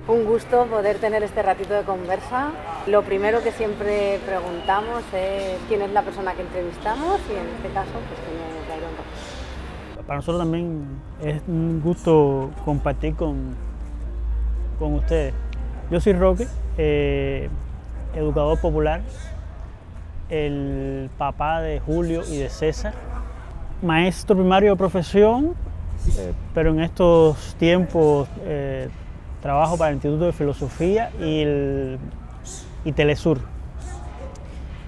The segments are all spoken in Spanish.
Un gusto poder tener este ratito de conversa. Lo primero que siempre preguntamos es quién es la persona que entrevistamos y en este caso pues quién es Dairon Roque. Para nosotros también es un gusto compartir con ustedes. Yo soy Roque, educador popular, el papá de Julio y de César, maestro primario de profesión, pero en estos tiempos trabajo para el Instituto de Filosofía y Telesur.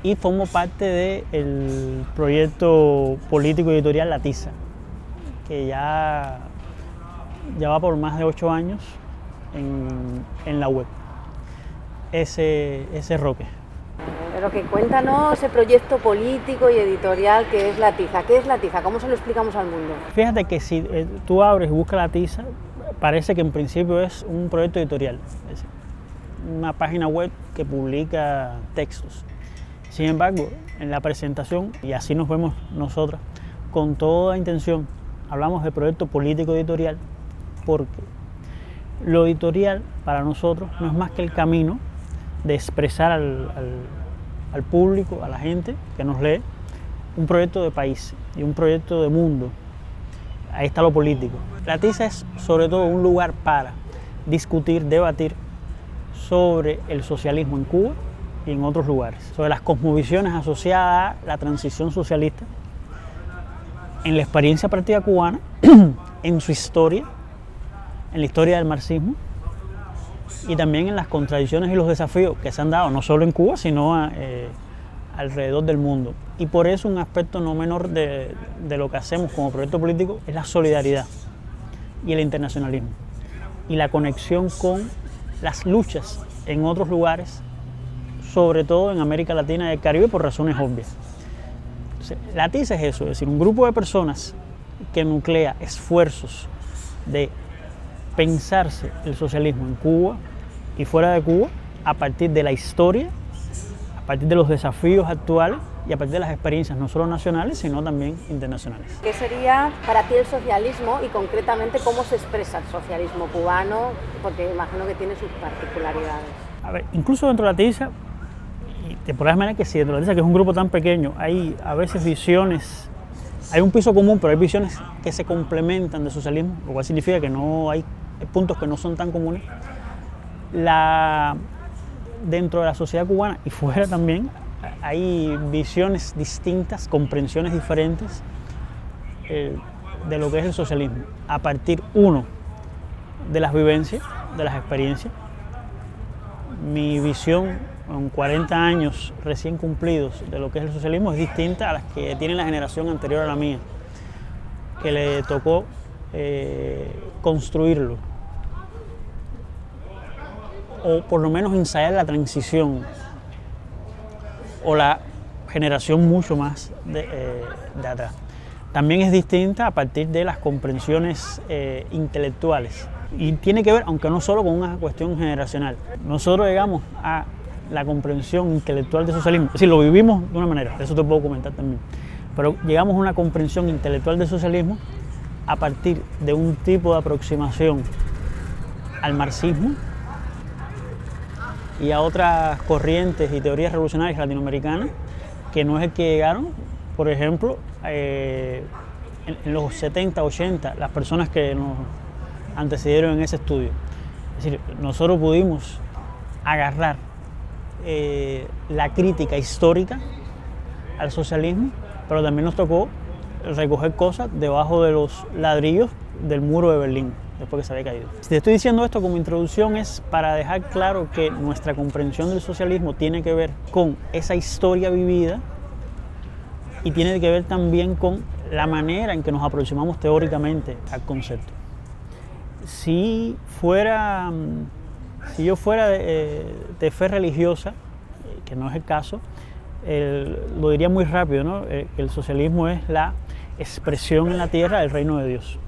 Y formo parte del proyecto político editorial La Tiza, que ya va por más de 8 años en la web. Ese Roque. Roque, cuéntanos ese proyecto político y editorial que es La Tiza. ¿Qué es La Tiza? ¿Cómo se lo explicamos al mundo? Fíjate que si tú abres y buscas La Tiza, parece que en principio es un proyecto editorial, es decir, una página web que publica textos. Sin embargo, en la presentación, y así nos vemos nosotros, con toda intención, hablamos de proyecto político editorial, porque lo editorial para nosotros no es más que el camino de expresar al público, a la gente que nos lee, un proyecto de país y un proyecto de mundo. Ahí está lo político. La Tiza es sobre todo un lugar para discutir, debatir sobre el socialismo en Cuba y en otros lugares, sobre las cosmovisiones asociadas a la transición socialista, en la experiencia práctica cubana, en su historia, en la historia del marxismo y también en las contradicciones y los desafíos que se han dado no solo en Cuba, sino alrededor del mundo. Y por eso un aspecto no menor de lo que hacemos como proyecto político es la solidaridad y el internacionalismo y la conexión con las luchas en otros lugares, sobre todo en América Latina y el Caribe, por razones obvias. Entonces, La Tiza es eso, es decir, un grupo de personas que nuclea esfuerzos de pensarse el socialismo en Cuba y fuera de Cuba a partir de la historia, a partir de los desafíos actuales y a partir de las experiencias no solo nacionales, sino también internacionales. ¿Qué sería para ti el socialismo y concretamente cómo se expresa el socialismo cubano? Porque imagino que tiene sus particularidades. A ver, incluso dentro de La Tiza, y te podrás imaginar que si dentro de La Tiza, que es un grupo tan pequeño, hay a veces visiones, hay un piso común, pero hay visiones que se complementan del socialismo, lo cual significa que no hay puntos que no son tan comunes. Dentro de la sociedad cubana y fuera también hay visiones distintas, comprensiones diferentes de lo que es el socialismo, a partir, uno, de las vivencias, de las experiencias. Mi visión con 40 años recién cumplidos de lo que es el socialismo es distinta a las que tiene la generación anterior a la mía, que le tocó construirlo, o por lo menos ensayar la transición, o la generación mucho más de atrás. También es distinta a partir de las comprensiones intelectuales, y tiene que ver, aunque no solo con una cuestión generacional. Nosotros llegamos a la comprensión intelectual del socialismo, es decir, lo vivimos de una manera, eso te puedo comentar también, pero llegamos a una comprensión intelectual del socialismo a partir de un tipo de aproximación al marxismo y a otras corrientes y teorías revolucionarias latinoamericanas, que no es el que llegaron, por ejemplo, en los 70, 80, las personas que nos antecedieron en ese estudio. Es decir, nosotros pudimos agarrar la crítica histórica al socialismo, pero también nos tocó recoger cosas debajo de los ladrillos del muro de Berlín, después que se había caído. Si te estoy diciendo esto como introducción es para dejar claro que nuestra comprensión del socialismo tiene que ver con esa historia vivida y tiene que ver también con la manera en que nos aproximamos teóricamente al concepto. Si yo fuera de fe religiosa, que no es el caso, lo diría muy rápido, ¿no? El socialismo es la expresión en la tierra del reino de Dios,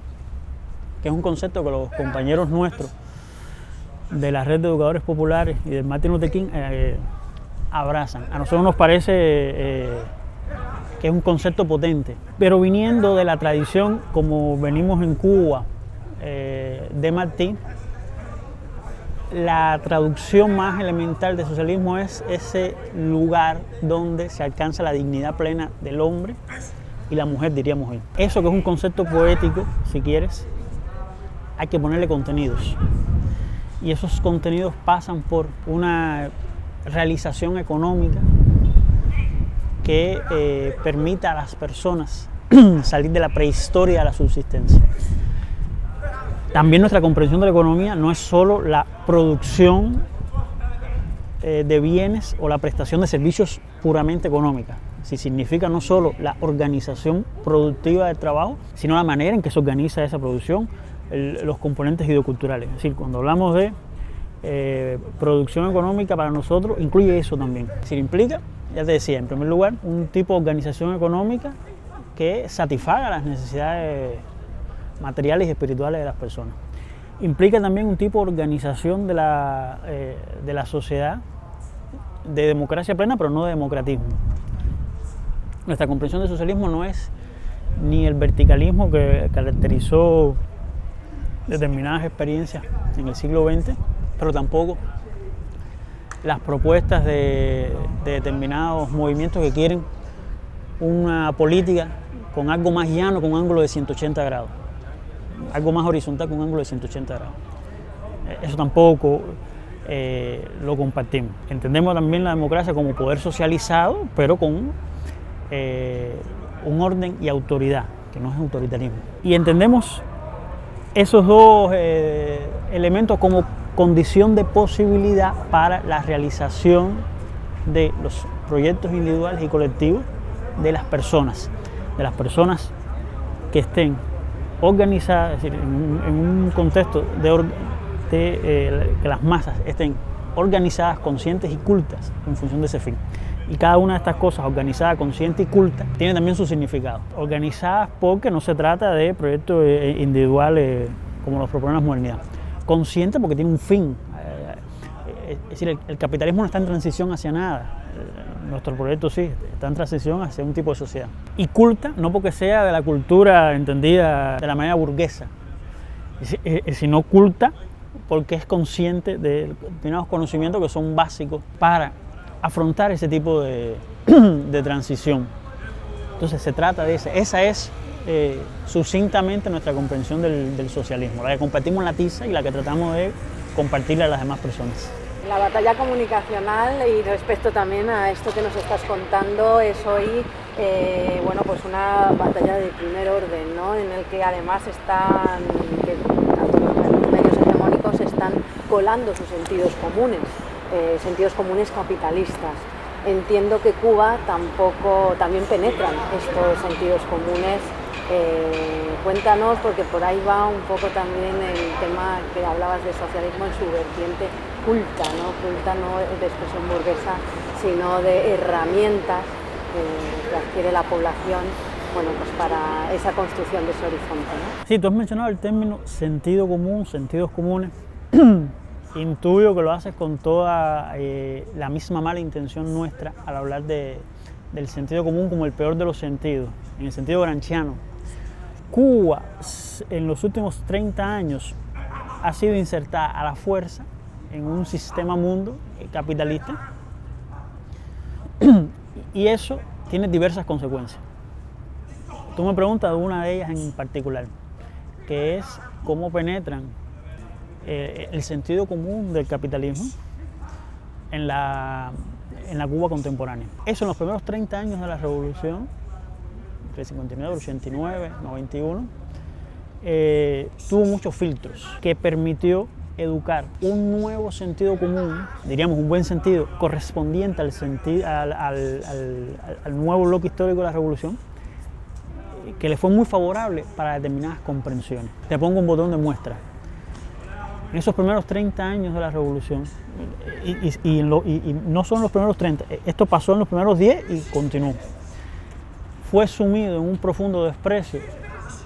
que es un concepto que los compañeros nuestros de la Red de Educadores Populares y del Martin Luther King abrazan. A nosotros nos parece que es un concepto potente, pero viniendo de la tradición, como venimos en Cuba, de Martí, La traducción más elemental de socialismo es ese lugar donde se alcanza la dignidad plena del hombre y la mujer, diríamos hoy. Eso, que es un concepto poético, si quieres, hay que ponerle contenidos. Y esos contenidos pasan por una realización económica que permita a las personas salir de la prehistoria a la subsistencia. También nuestra comprensión de la economía no es solo la producción de bienes o la prestación de servicios puramente económica. Sí, significa no solo la organización productiva del trabajo, sino la manera en que se organiza esa producción, los componentes ideoculturales. Es decir, cuando hablamos de producción económica, para nosotros incluye eso también. Es decir, implica, ya te decía, en primer lugar, un tipo de organización económica que satisfaga las necesidades materiales y espirituales de las personas. Implica también un tipo de organización de la sociedad, de democracia plena, pero no de democratismo. Nuestra comprensión del socialismo no es ni el verticalismo que caracterizó determinadas experiencias en el siglo XX, pero tampoco las propuestas de determinados movimientos que quieren una política con algo más llano, con un ángulo de 180 grados, algo más horizontal con un ángulo de 180 grados. Eso tampoco lo compartimos. Entendemos también la democracia como poder socializado, pero con un orden y autoridad, que no es autoritarismo. Y entendemos esos dos elementos como condición de posibilidad para la realización de los proyectos individuales y colectivos de las personas que estén organizadas, es decir, en un contexto que las masas estén organizadas, conscientes y cultas en función de ese fin. Y cada una de estas cosas, organizada, consciente y culta, tiene también su significado. Organizadas porque no se trata de proyectos individuales como los propone la modernidad. Consciente porque tiene un fin. Es decir, el capitalismo no está en transición hacia nada. Nuestro proyecto sí, está en transición hacia un tipo de sociedad. Y culta, no porque sea de la cultura entendida de la manera burguesa, sino culta porque es consciente de determinados conocimientos que son básicos para afrontar ese tipo de transición. Entonces se trata de esa es sucintamente nuestra comprensión del socialismo, la que compartimos en la tiza y la que tratamos de compartirla a las demás personas. La batalla comunicacional, y respecto también a esto que nos estás contando, es hoy pues una batalla de primer orden, ¿no? En el que además tanto los medios hegemónicos están colando sus sentidos comunes capitalistas. Entiendo que Cuba también penetran estos sentidos comunes. Cuéntanos, porque por ahí va un poco también el tema que hablabas de socialismo en su vertiente culta no de expresión burguesa, sino de herramientas que adquiere la población, pues para esa construcción de ese horizonte, ¿no? Sí, tú has mencionado el término sentido común, sentidos comunes. Intuyo que lo haces con toda la misma mala intención nuestra al hablar del sentido común como el peor de los sentidos, en el sentido gramsciano. Cuba, en los últimos 30 años, ha sido insertada a la fuerza en un sistema mundo capitalista y eso tiene diversas consecuencias. Tú me preguntas de una de ellas en particular, que es cómo penetran el sentido común del capitalismo en la Cuba contemporánea. Eso en los primeros 30 años de la revolución, entre el 59, el 89, 91, tuvo muchos filtros que permitió educar un nuevo sentido común, diríamos un buen sentido, correspondiente al nuevo bloque histórico de la revolución, que le fue muy favorable para determinadas comprensiones. Te pongo un botón de muestra. En esos primeros 30 años de la revolución, y no son los primeros 30, esto pasó en los primeros 10 y continuó, fue sumido en un profundo desprecio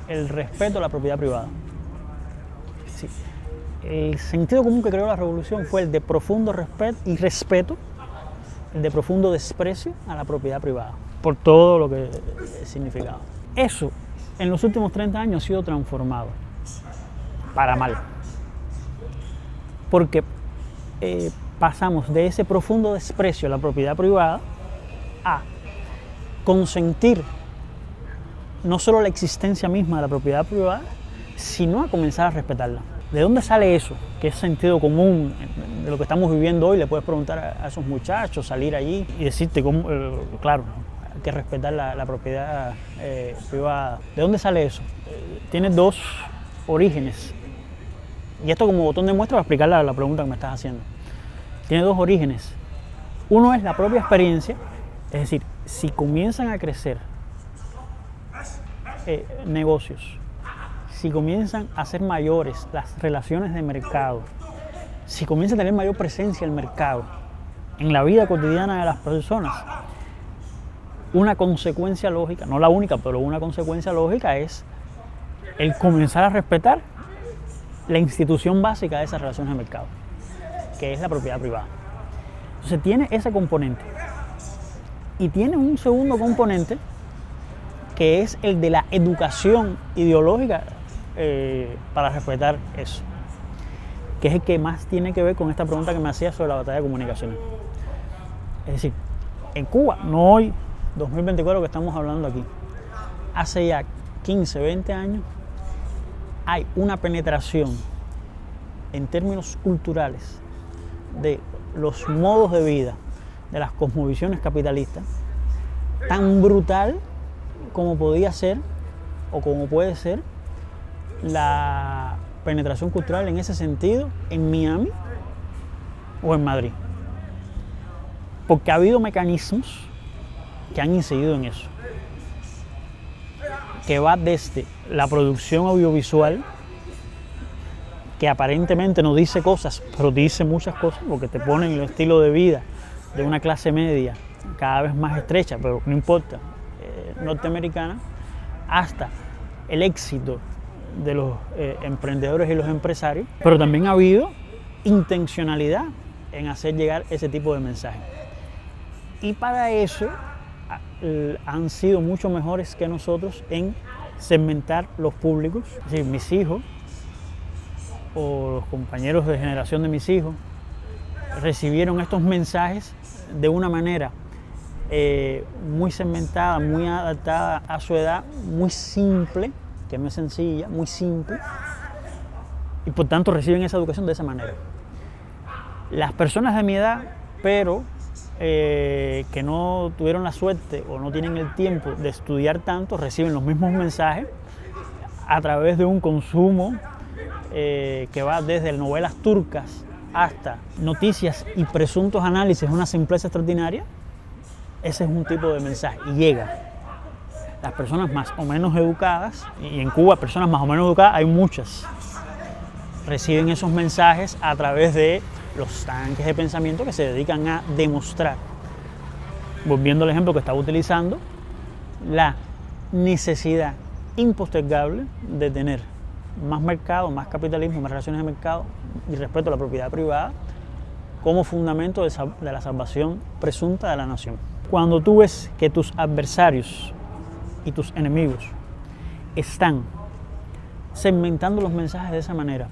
el respeto a la propiedad privada. Sí. El sentido común que creó la revolución fue el de profundo respeto, el de profundo desprecio a la propiedad privada, por todo lo que significaba. Eso, en los últimos 30 años, ha sido transformado para mal. Porque pasamos de ese profundo desprecio a la propiedad privada a consentir no solo la existencia misma de la propiedad privada, sino a comenzar a respetarla. ¿De dónde sale eso? Que es sentido común de lo que estamos viviendo hoy. Le puedes preguntar a esos muchachos, salir allí y decirte cómo, claro, hay que respetar la propiedad privada. ¿De dónde sale eso? Tiene dos orígenes. Y esto como botón de muestra para explicar la pregunta que me estás haciendo. Tiene dos orígenes. Uno es la propia experiencia, es decir, si comienzan a crecer negocios, si comienzan a ser mayores las relaciones de mercado, si comienza a tener mayor presencia el mercado en la vida cotidiana de las personas, una consecuencia lógica, no la única, pero una consecuencia lógica es el comenzar a respetar la institución básica de esas relaciones de mercado, que es la propiedad privada. Entonces tiene ese componente. Y tiene un segundo componente, que es el de la educación ideológica para respetar eso, que es el que más tiene que ver con esta pregunta que me hacía sobre la batalla de comunicaciones. Es decir, en Cuba, no hoy, 2024 que estamos hablando aquí, hace ya 15, 20 años, hay una penetración en términos culturales de los modos de vida, de las cosmovisiones capitalistas, tan brutal como podía ser o como puede ser la penetración cultural en ese sentido en Miami o en Madrid. Porque ha habido mecanismos que han incidido en eso, que va desde la producción audiovisual, que aparentemente no dice cosas, pero dice muchas cosas, porque te ponen el estilo de vida de una clase media cada vez más estrecha, pero no importa, norteamericana, hasta el éxito de los emprendedores y los empresarios, pero también ha habido intencionalidad en hacer llegar ese tipo de mensajes. Y para eso han sido mucho mejores que nosotros en segmentar los públicos. Es decir, mis hijos o los compañeros de generación de mis hijos recibieron estos mensajes de una manera muy segmentada, muy adaptada a su edad, muy simple, que no es sencilla, muy simple, y por tanto reciben esa educación de esa manera. Las personas de mi edad, pero que no tuvieron la suerte o no tienen el tiempo de estudiar tanto, reciben los mismos mensajes a través de un consumo que va desde novelas turcas hasta noticias y presuntos análisis de una simpleza extraordinaria. Ese es un tipo de mensaje y llega. Las personas más o menos educadas, y en Cuba personas más o menos educadas hay muchas, reciben esos mensajes a través de los tanques de pensamiento que se dedican a demostrar, volviendo al ejemplo que estaba utilizando, la necesidad impostergable de tener más mercado, más capitalismo, más relaciones de mercado y respeto a la propiedad privada como fundamento de la salvación presunta de la nación. Cuando tú ves que tus adversarios y tus enemigos están segmentando los mensajes de esa manera,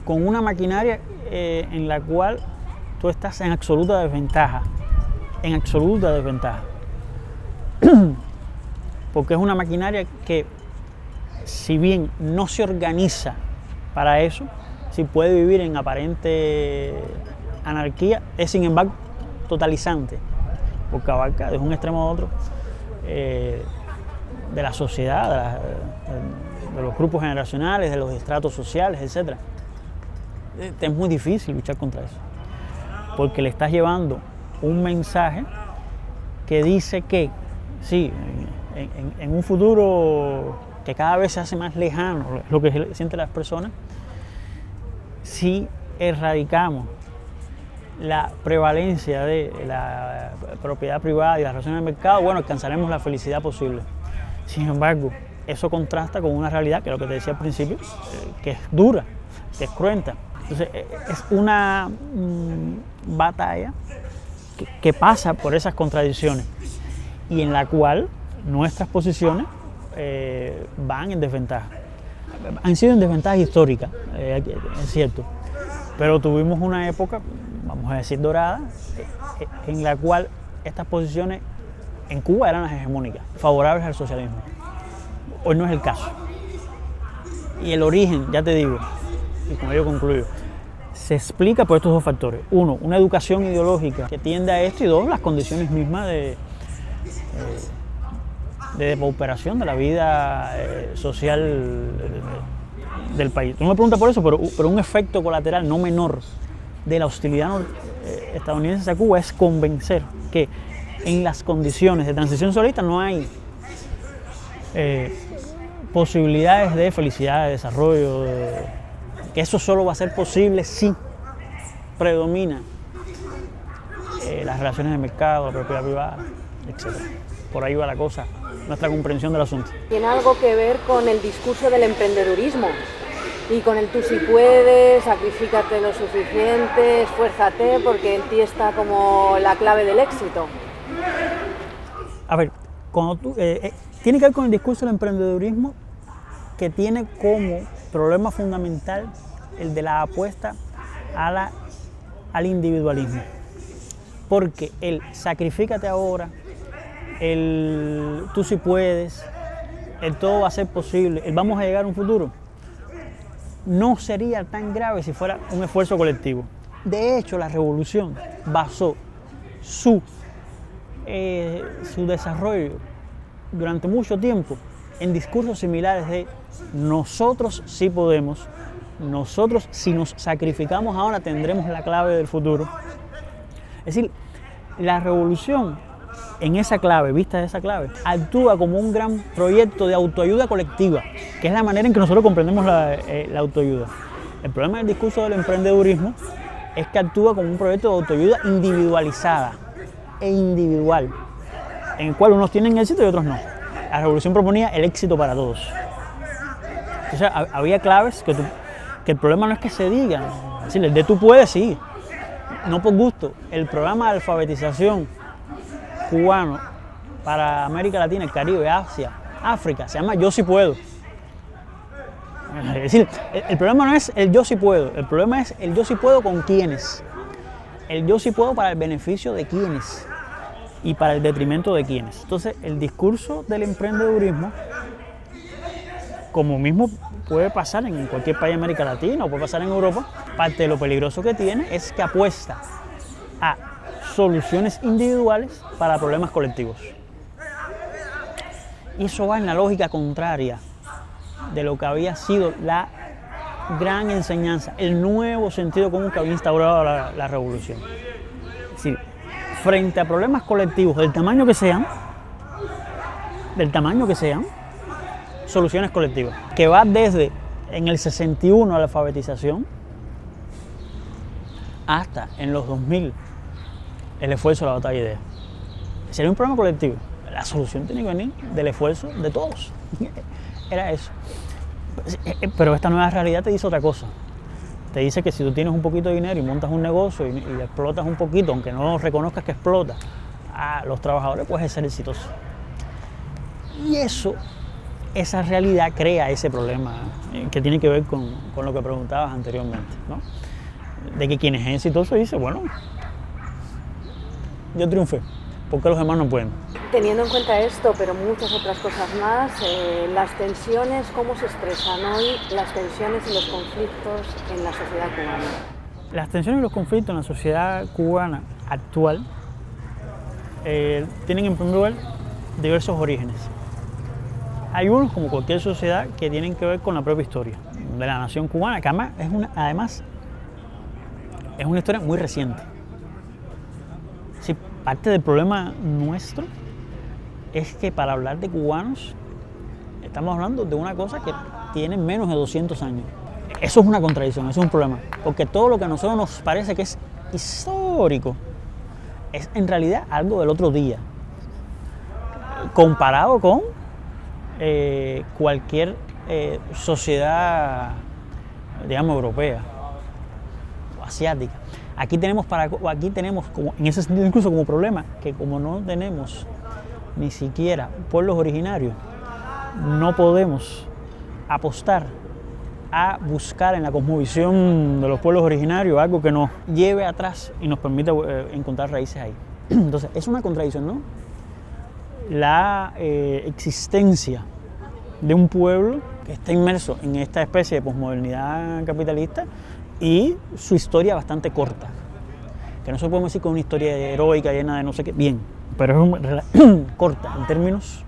con una maquinaria en la cual tú estás en absoluta desventaja, porque es una maquinaria que, si bien no se organiza para eso, si puede vivir en aparente anarquía, es sin embargo totalizante, porque abarca de un extremo a otro de la sociedad, de los grupos generacionales, de los estratos sociales, etc. Es muy difícil luchar contra eso, porque le estás llevando un mensaje que dice que sí, en un futuro que cada vez se hace más lejano, lo que sienten las personas, si erradicamos la prevalencia de la propiedad privada y las relaciones de mercado, bueno, alcanzaremos la felicidad posible. Sin embargo, eso contrasta con una realidad, que es lo que te decía al principio, que es dura, que es cruenta. Entonces, es una batalla que pasa por esas contradicciones y en la cual nuestras posiciones van en desventaja. Han sido en desventaja histórica, es cierto, Pero tuvimos una época, vamos a decir dorada, en la cual estas posiciones en Cuba eran las hegemónicas, favorables al socialismo. Hoy no es el caso. Y el origen, ya te digo, y con ello concluyo, se explica por estos dos factores. Uno, una educación ideológica que tiende a esto, y dos, las condiciones mismas de depauperación de la vida social del país. Tú no me preguntas por eso, pero un efecto colateral no menor de la hostilidad estadounidense a Cuba es convencer que en las condiciones de transición socialista no hay posibilidades de felicidad, de desarrollo, que eso solo va a ser posible si predomina las relaciones de mercado, la propiedad privada, etc. Por ahí va la cosa, nuestra comprensión del asunto. Tiene algo que ver con el discurso del emprendedurismo y con el tú si puedes, sacrifícate lo suficiente, esfuérzate, porque en ti está como la clave del éxito. A ver, tiene que ver con el discurso del emprendedurismo, que tiene como problema fundamental el de la apuesta al individualismo. Porque el sacrifícate ahora, el tú si puedes, el todo va a ser posible, el vamos a llegar a un futuro, no sería tan grave si fuera un esfuerzo colectivo. De hecho, la revolución basó su desarrollo durante mucho tiempo en discursos similares de nosotros sí podemos, nosotros si nos sacrificamos ahora tendremos la clave del futuro. Es decir, la revolución en esa clave, vista de esa clave, actúa como un gran proyecto de autoayuda colectiva, que es la manera en que nosotros comprendemos la autoayuda. El problema del discurso del emprendedurismo es que actúa como un proyecto de autoayuda individualizada e individual, en el cual unos tienen éxito y otros no. La revolución proponía el éxito para todos. Entonces había claves que el problema no es que se digan, es decir, el de tú puedes, sí, no por gusto. El programa de alfabetización cubano para América Latina, el Caribe, Asia, África, se llama Yo sí puedo. Es decir, el problema no es el yo sí puedo, el problema es el yo sí puedo con quiénes. El yo sí puedo para el beneficio de quiénes y para el detrimento de quiénes. Entonces, el discurso del emprendedurismo, como mismo puede pasar en cualquier país de América Latina o puede pasar en Europa, parte de lo peligroso que tiene es que apuesta a soluciones individuales para problemas colectivos. Y eso va en la lógica contraria de lo que había sido la gran enseñanza, el nuevo sentido común que había instaurado la revolución. Es decir, frente a problemas colectivos del tamaño que sean, soluciones colectivas, que va desde en el 61 la alfabetización hasta en los 2000 el esfuerzo de la batalla de ideas. Sería un problema colectivo. La solución tiene que venir del esfuerzo de todos. Era eso. Pero esta nueva realidad te dice otra cosa. Te dice que si tú tienes un poquito de dinero y montas un negocio y explotas un poquito, aunque no reconozcas que explotas a los trabajadores, puedes ser exitoso. Y esa realidad crea ese problema que tiene que ver con lo que preguntabas anteriormente, ¿no? De que quien es exitoso dice, bueno, yo triunfé, ¿por qué los demás no pueden? Teniendo en cuenta esto, pero muchas otras cosas más, las tensiones, ¿cómo se expresan hoy las tensiones y los conflictos en la sociedad cubana? Las tensiones y los conflictos en la sociedad cubana actual tienen en primer lugar diversos orígenes. Hay unos, como cualquier sociedad, que tienen que ver con la propia historia de la nación cubana, que además es una historia muy reciente. Sí, parte del problema nuestro es que para hablar de cubanos estamos hablando de una cosa que tiene menos de 200 años. Eso es una contradicción, eso es un problema, porque todo lo que a nosotros nos parece que es histórico es en realidad algo del otro día, comparado con cualquier sociedad, digamos, europea o asiática. Aquí tenemos como, en ese sentido incluso como problema, que como no tenemos ni siquiera pueblos originarios, no podemos apostar a buscar en la cosmovisión de los pueblos originarios algo que nos lleve atrás y nos permita encontrar raíces ahí. Entonces, es una contradicción, ¿no? La existencia de un pueblo que está inmerso en esta especie de posmodernidad capitalista y su historia bastante corta. Que no se puede decir que es una historia heroica, llena de no sé qué, bien, pero es corta en términos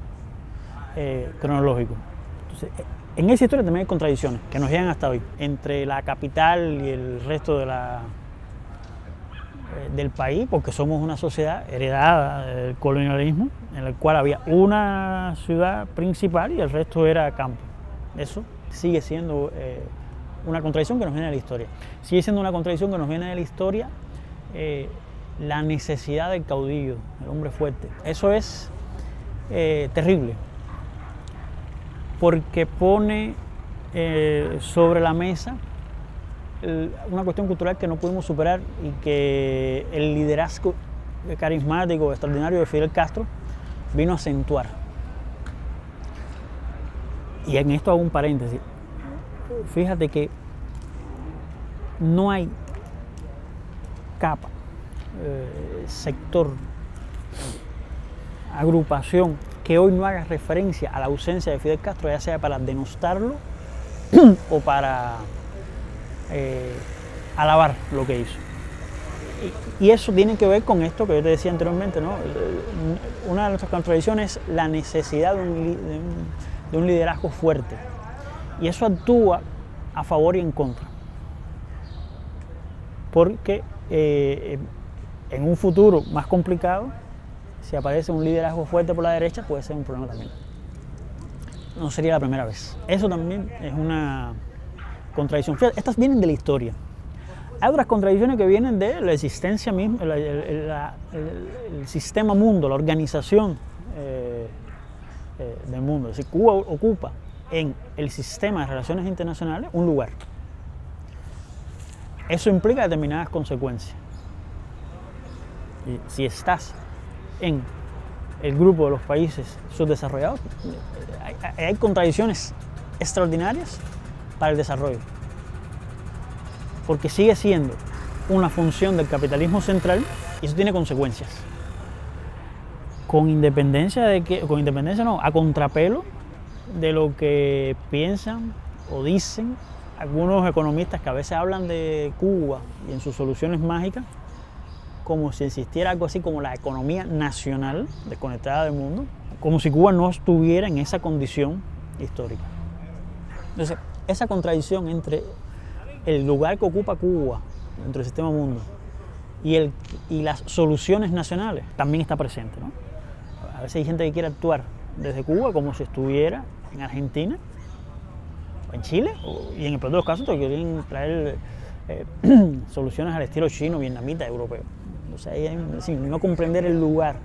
cronológicos. Entonces, en esa historia también hay contradicciones que nos llegan hasta hoy, entre la capital y el resto de del país, porque somos una sociedad heredada del colonialismo, en la cual había una ciudad principal y el resto era campo. Eso sigue siendo una contradicción que nos viene de la historia. Sigue siendo una contradicción que nos viene de la historia la necesidad del caudillo, el hombre fuerte. Eso es terrible, porque pone sobre la mesa una cuestión cultural que no pudimos superar y que el liderazgo carismático, extraordinario de Fidel Castro vino a acentuar. Y en esto hago un paréntesis. Fíjate que no hay capa, sector, agrupación que hoy no haga referencia a la ausencia de Fidel Castro, ya sea para denostarlo o para alabar lo que hizo. Y eso tiene que ver con esto que yo te decía anteriormente, ¿no? Una de nuestras contradicciones es la necesidad de un liderazgo fuerte. Y eso actúa a favor y en contra. Porque en un futuro más complicado, si aparece un liderazgo fuerte por la derecha, puede ser un problema también. No sería la primera vez. Eso también es una contradicción. Estas vienen de la historia. Hay otras contradicciones que vienen de la existencia misma, el sistema mundo, la organización del mundo. Es decir, Cuba ocupa en el sistema de relaciones internacionales un lugar. Eso implica determinadas consecuencias. Y si estás en el grupo de los países subdesarrollados, hay contradicciones extraordinarias para el desarrollo, porque sigue siendo una función del capitalismo central y eso tiene consecuencias. Con independencia a contrapelo de lo que piensan o dicen algunos economistas que a veces hablan de Cuba y en sus soluciones mágicas como si existiera algo así como la economía nacional desconectada del mundo, como si Cuba no estuviera en esa condición histórica. Entonces, esa contradicción entre el lugar que ocupa Cuba dentro del sistema mundo y las soluciones nacionales también está presente, ¿no? A veces hay gente que quiere actuar desde Cuba como si estuviera en Argentina o en Chile, y en el peor de los casos te quieren traer soluciones al estilo chino, vietnamita, europeo. O sea, no comprender el lugar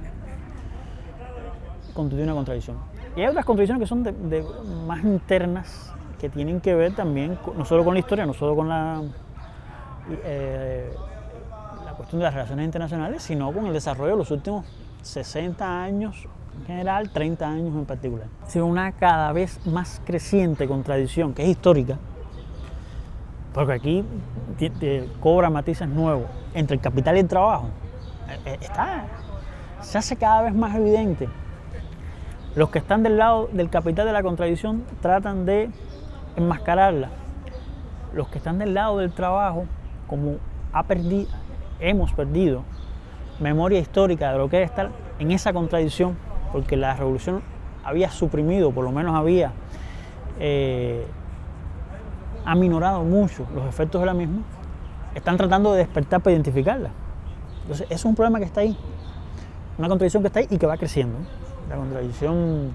constituye una contradicción. Y hay otras contradicciones que son más internas, que tienen que ver también no solo con la historia, no solo con la cuestión de las relaciones internacionales, sino con el desarrollo de los últimos 60 años en general, 30 años en particular. Es decir, una cada vez más creciente contradicción, que es histórica, porque aquí cobra matices nuevos entre el capital y el trabajo. Se hace cada vez más evidente. Los que están del lado del capital de la contradicción tratan de enmascararla. Los que están del lado del trabajo, como hemos perdido memoria histórica de lo que es estar en esa contradicción, porque la revolución había suprimido, por lo menos había aminorado mucho los efectos de la misma, están tratando de despertar para identificarla. Entonces, eso es un problema que está ahí, una contradicción que está ahí y que va creciendo, la contradicción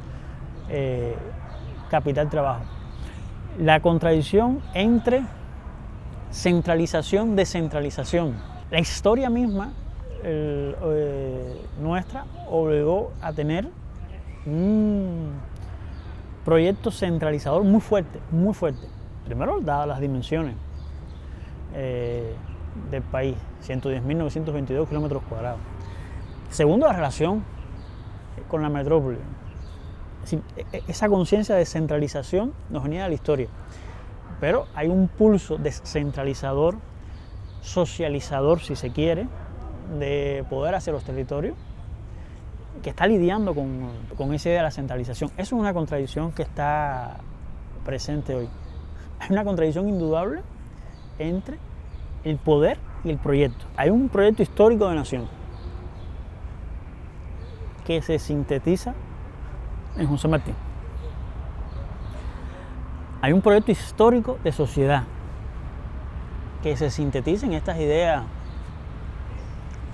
capital-trabajo. La contradicción entre centralización, descentralización. La historia misma nuestra obligó a tener un proyecto centralizador muy fuerte, muy fuerte. Primero, dadas las dimensiones del país, 110.922 kilómetros cuadrados. Segundo, la relación con la metrópoli. Es decir, esa conciencia de centralización nos venía de la historia. pero hay un pulso descentralizador, socializador, si se quiere, de poder hacia los territorios, que está lidiando con esa idea de la centralización. Eso es una contradicción que está presente hoy. Hay una contradicción indudable entre el poder y el proyecto. Hay un proyecto histórico de nación que se sintetiza en José Martí. Hay un proyecto histórico de sociedad que se sintetiza en estas ideas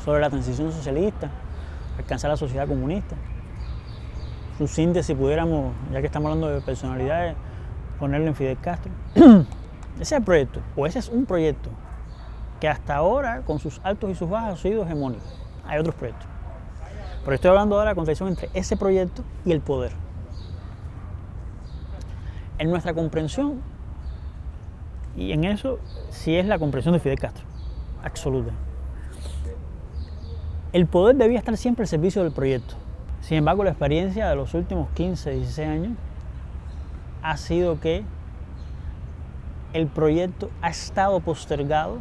sobre la transición socialista, alcanzar la sociedad comunista. Su síntesis, si pudiéramos, ya que estamos hablando de personalidades, ponerlo en Fidel Castro. Ese es el proyecto, o ese es un proyecto que hasta ahora, con sus altos y sus bajas, ha sido hegemónico. Hay otros proyectos. Pero estoy hablando ahora de la contradicción entre ese proyecto y el poder. En nuestra comprensión, y en eso sí es la comprensión de Fidel Castro, absoluta. El poder debía estar siempre al servicio del proyecto. Sin embargo, la experiencia de los últimos 15, 16 años ha sido que el proyecto ha estado postergado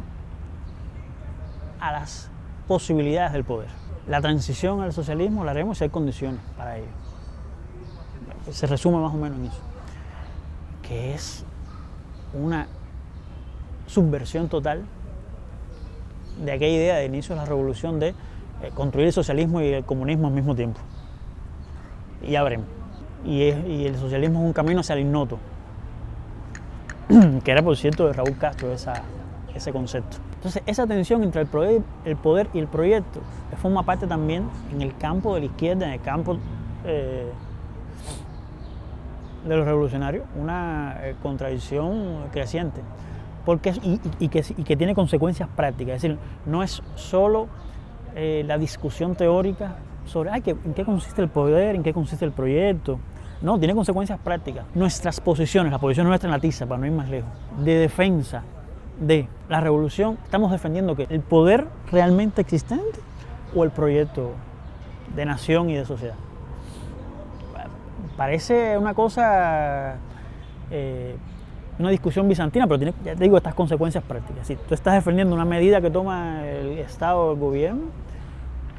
a las posibilidades del poder. La transición al socialismo la haremos si hay condiciones para ello. Se resume más o menos en eso, que es una subversión total de aquella idea de inicio de la revolución de construir el socialismo y el comunismo al mismo tiempo. Y ya veremos. Y el socialismo es un camino hacia el ignoto, que era, por cierto, de Raúl Castro ese concepto. Entonces, esa tensión entre el poder y el proyecto forma parte también en el campo de la izquierda, en el campo de los revolucionarios, una contradicción creciente, porque y que tiene consecuencias prácticas. Es decir, no es solo la discusión teórica sobre en qué consiste el poder, en qué consiste el proyecto. No, tiene consecuencias prácticas. Nuestras posiciones, la posición nuestra en la tiza, para no ir más lejos, de defensa de la revolución, estamos defendiendo que el poder realmente existente o el proyecto de nación y de sociedad. Parece una cosa, una discusión bizantina, pero tiene, ya te digo, estas consecuencias prácticas. Si tú estás defendiendo una medida que toma el Estado o el gobierno,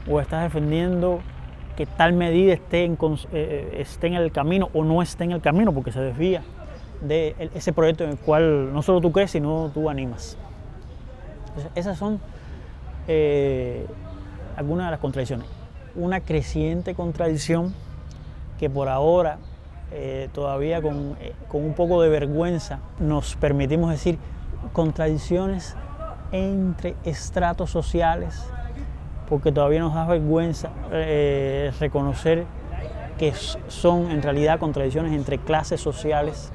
o estás defendiendo que tal medida esté en el camino o no esté en el camino porque se desvía de ese proyecto en el cual no solo tú crees, sino tú animas. Entonces, esas son algunas de las contradicciones. Una creciente contradicción que por ahora, todavía con un poco de vergüenza, nos permitimos decir contradicciones entre estratos sociales, porque todavía nos da vergüenza reconocer que son en realidad contradicciones entre clases sociales,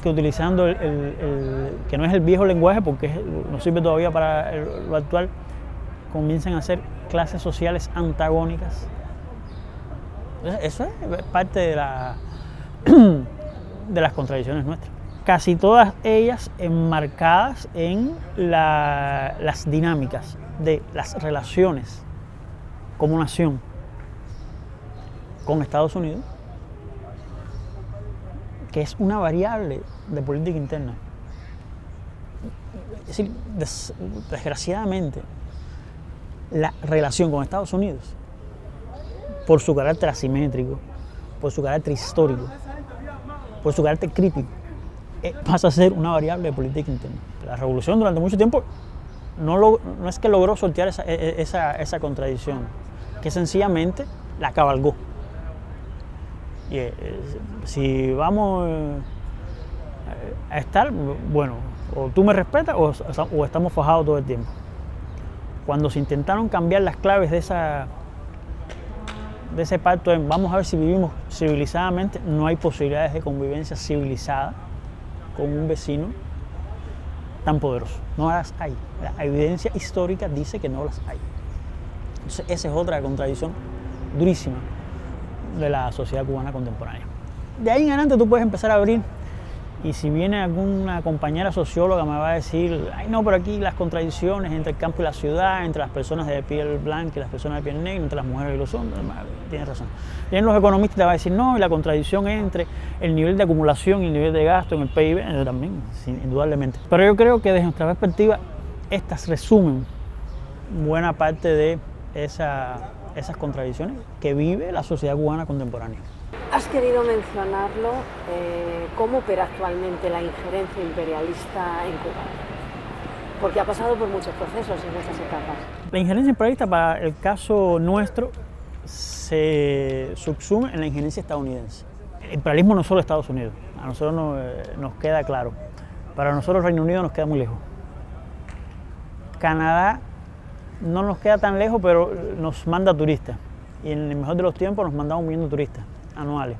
que utilizando que no es el viejo lenguaje, porque no sirve todavía para lo actual, comienzan a ser clases sociales antagónicas. Entonces, eso es parte de las contradicciones nuestras. Casi todas ellas enmarcadas en las dinámicas de las relaciones como nación con Estados Unidos, que es una variable de política interna. Es decir, desgraciadamente, la relación con Estados Unidos, por su carácter asimétrico, por su carácter histórico, por su carácter crítico, pasa a ser una variable de política interna. La revolución durante mucho tiempo no es que logró sortear esa contradicción, que sencillamente la cabalgó. Y si vamos a estar, bueno, o tú me respetas o estamos fajados todo el tiempo. Cuando se intentaron cambiar las claves de ese pacto vamos a ver si vivimos civilizadamente, no hay posibilidades de convivencia civilizada con un vecino tan poderoso. No las hay. La evidencia histórica dice que no las hay. Entonces, esa es otra contradicción durísima de la sociedad cubana contemporánea. De ahí en adelante tú puedes empezar a abrir Y si viene alguna compañera socióloga me va a decir, ay no, pero aquí las contradicciones entre el campo y la ciudad, entre las personas de piel blanca y las personas de piel negra, entre las mujeres y los hombres, tienes razón. Vienen los economistas y te van a decir, no, y la contradicción entre el nivel de acumulación y el nivel de gasto en el PIB, también, indudablemente. Pero yo creo que desde nuestra perspectiva, estas resumen buena parte de esas contradicciones que vive la sociedad cubana contemporánea. Has querido mencionarlo, ¿cómo opera actualmente la injerencia imperialista en Cuba? Porque ha pasado por muchos procesos en muchas etapas. La injerencia imperialista, para el caso nuestro, se subsume en la injerencia estadounidense. El imperialismo no es solo Estados Unidos, a nosotros nos queda claro. Para nosotros Reino Unido nos queda muy lejos. Canadá no nos queda tan lejos, pero nos manda turistas. Y en el mejor de los tiempos nos mandaba 1 millón de turistas anuales.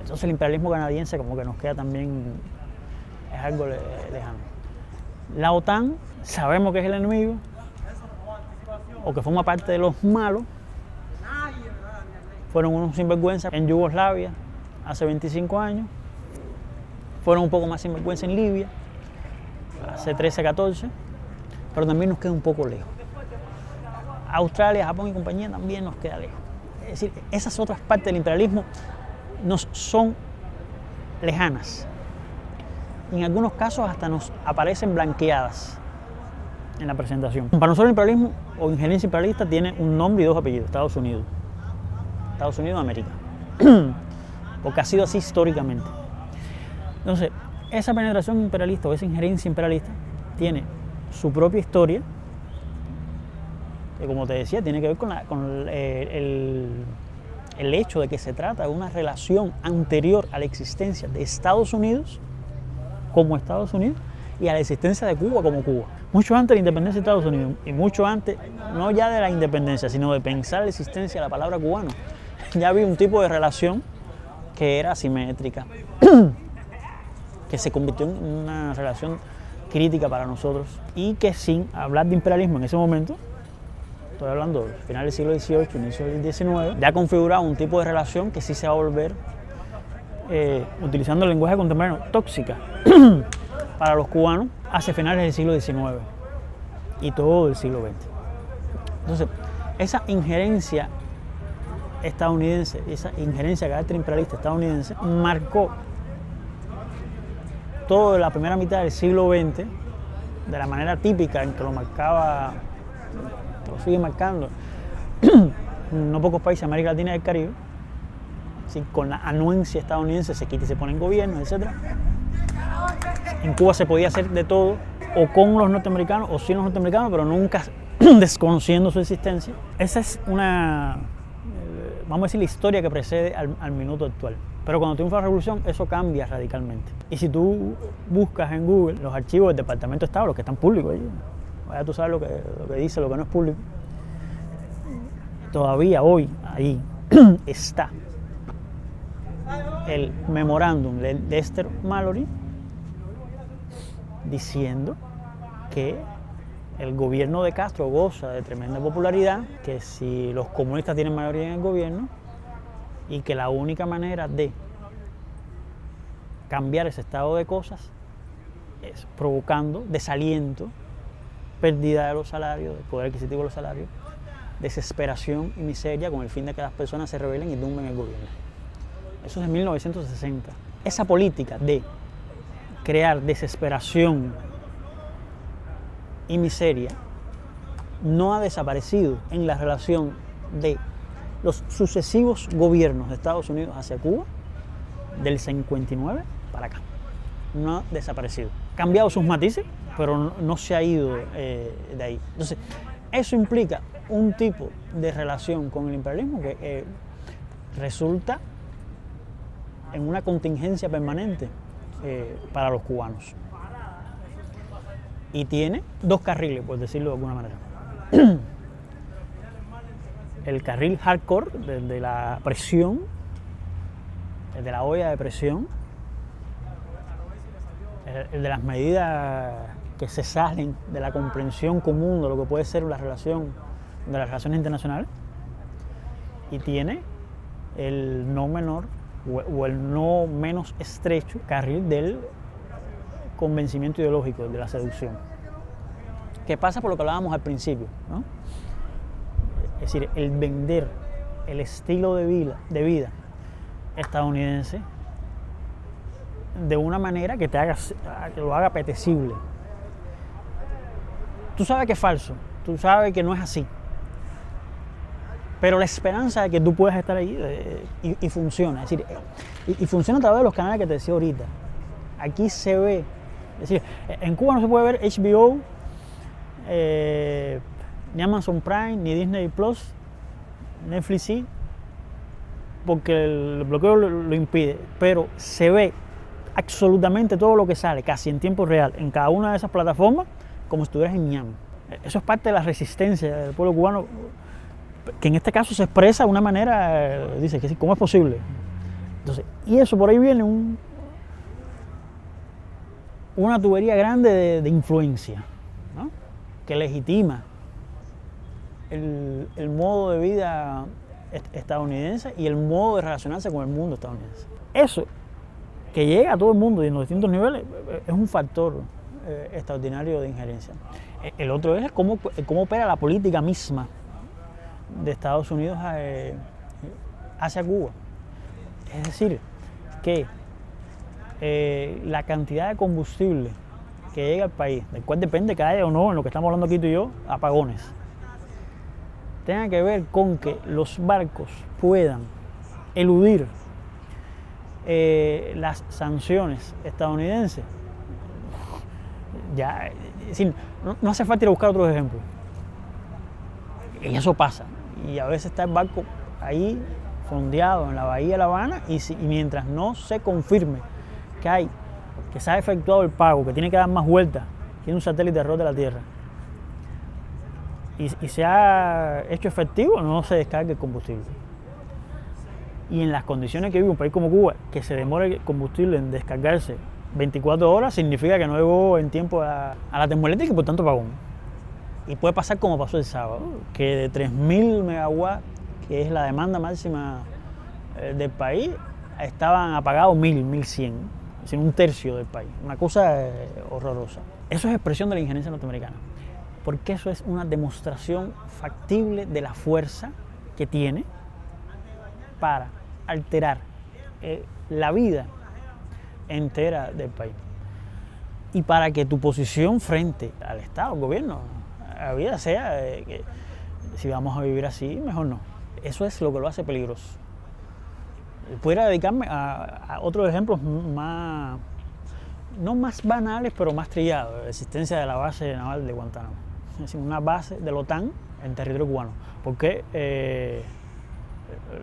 Entonces el imperialismo canadiense como que nos queda también, es algo lejano. La OTAN, sabemos que es el enemigo, o que forma parte de los malos. Fueron unos sinvergüenzas en Yugoslavia hace 25 años, fueron un poco más sinvergüenzas en Libia hace 13, 14, pero también nos queda un poco lejos. Australia, Japón y compañía también nos queda lejos. Es decir, esas otras partes del imperialismo nos son lejanas. En algunos casos hasta nos aparecen blanqueadas en la presentación. Para nosotros el imperialismo o injerencia imperialista tiene un nombre y 2 apellidos, Estados Unidos. Estados Unidos de América. Porque ha sido así históricamente. Entonces, esa penetración imperialista o esa injerencia imperialista tiene su propia historia, que como te decía, tiene que ver con el hecho de que se trata de una relación anterior a la existencia de Estados Unidos como Estados Unidos y a la existencia de Cuba como Cuba. Mucho antes de la independencia de Estados Unidos y mucho antes, no ya de la independencia, sino de pensar la existencia de la palabra cubano, ya había un tipo de relación que era asimétrica, que se convirtió en una relación crítica para nosotros y que sin hablar de imperialismo en ese momento, estoy hablando del final del siglo XVIII, inicio del XIX, ya configuraba un tipo de relación que sí se va a volver, utilizando el lenguaje contemporáneo, tóxica para los cubanos hacia finales del siglo XIX y todo el siglo XX. Entonces, esa injerencia estadounidense, esa injerencia de carácter imperialista estadounidense, marcó toda la primera mitad del siglo XX de la manera típica en que lo marcaba, lo sigue marcando no pocos países de América Latina y del Caribe, ¿sí? Con la anuencia estadounidense se quita y se ponen gobiernos, etc. En Cuba se podía hacer de todo, o con los norteamericanos o sin los norteamericanos, pero nunca desconociendo su existencia. Esa es una, vamos a decir, la historia que precede al minuto actual. Pero cuando triunfa la revolución, eso cambia radicalmente. Y si tú buscas en Google los archivos del Departamento de Estado, los que están públicos, ya tú sabes lo que dice, lo que no es público, todavía hoy ahí está el memorándum de Lester Mallory diciendo que el gobierno de Castro goza de tremenda popularidad, que si los comunistas tienen mayoría en el gobierno y que la única manera de cambiar ese estado de cosas es provocando desaliento, pérdida de los salarios, del poder adquisitivo de los salarios, desesperación y miseria con el fin de que las personas se rebelen y tumben el gobierno. Eso es de 1960. Esa política de crear desesperación y miseria no ha desaparecido en la relación de los sucesivos gobiernos de Estados Unidos hacia Cuba del 59 para acá. No ha desaparecido. Ha cambiado sus matices, pero no se ha ido de ahí. Entonces, eso implica un tipo de relación con el imperialismo que resulta en una contingencia permanente para los cubanos. Y tiene 2 carriles, por decirlo de alguna manera. El carril hardcore, de la presión, el de la olla de presión, el de las medidas que se salen de la comprensión común de lo que puede ser la relación, de las relaciones internacionales, y tiene el no menor o el no menos estrecho carril del convencimiento ideológico, de la seducción, que pasa por lo que hablábamos al principio, ¿no? Es decir, el vender el estilo de vida estadounidense de una manera que que lo haga apetecible. Tú sabes que es falso, tú sabes que no es así, pero la esperanza de que tú puedas estar ahí y funciona. Es decir, y funciona a través de los canales que te decía ahorita. Aquí se ve, es decir, en Cuba no se puede ver HBO, ni Amazon Prime, ni Disney Plus, Netflix sí, porque el bloqueo lo impide, pero se ve absolutamente todo lo que sale, casi en tiempo real, en cada una de esas plataformas, como si estuvieras en Miami. Eso es parte de la resistencia del pueblo cubano, que en este caso se expresa de una manera, dice que sí, ¿cómo es posible? Entonces, y eso por ahí viene una tubería grande de influencia, ¿no? Que legitima el modo de vida estadounidense y el modo de relacionarse con el mundo estadounidense. Eso, que llega a todo el mundo y en los distintos niveles, es un factor extraordinario de injerencia. El otro es cómo opera la política misma de Estados Unidos hacia Cuba. Es decir, que la cantidad de combustible que llega al país, del cual depende que haya o no, en lo que estamos hablando aquí tú y yo, apagones, tenga que ver con que los barcos puedan eludir las sanciones estadounidenses. Ya, es decir, no hace falta ir a buscar otros ejemplos. Y eso pasa. Y a veces está el barco ahí fondeado en la bahía de La Habana y mientras no se confirme que se ha efectuado el pago, que tiene que dar más vueltas, tiene un satélite alrededor de la Tierra y se ha hecho efectivo, no se descarga el combustible. Y en las condiciones que vive un país como Cuba, que se demora el combustible en descargarse 24 horas, significa que no llegó en tiempo a la termoeléctrica y por tanto apagón. Y puede pasar como pasó el sábado, que de 3.000 megawatts, que es la demanda máxima del país, estaban apagados 1.100, es decir, un tercio del país. Una cosa horrorosa. Eso es expresión de la injerencia norteamericana, porque eso es una demostración factible de la fuerza que tiene para alterar la vida entera del país. Y para que tu posición frente al Estado, al gobierno, a la vida sea que si vamos a vivir así, mejor no. Eso es lo que lo hace peligroso. Pudiera dedicarme a otros ejemplos más, no más banales, pero más trillados. La existencia de la base naval de Guantánamo. Es decir, una base de la OTAN en territorio cubano. Porque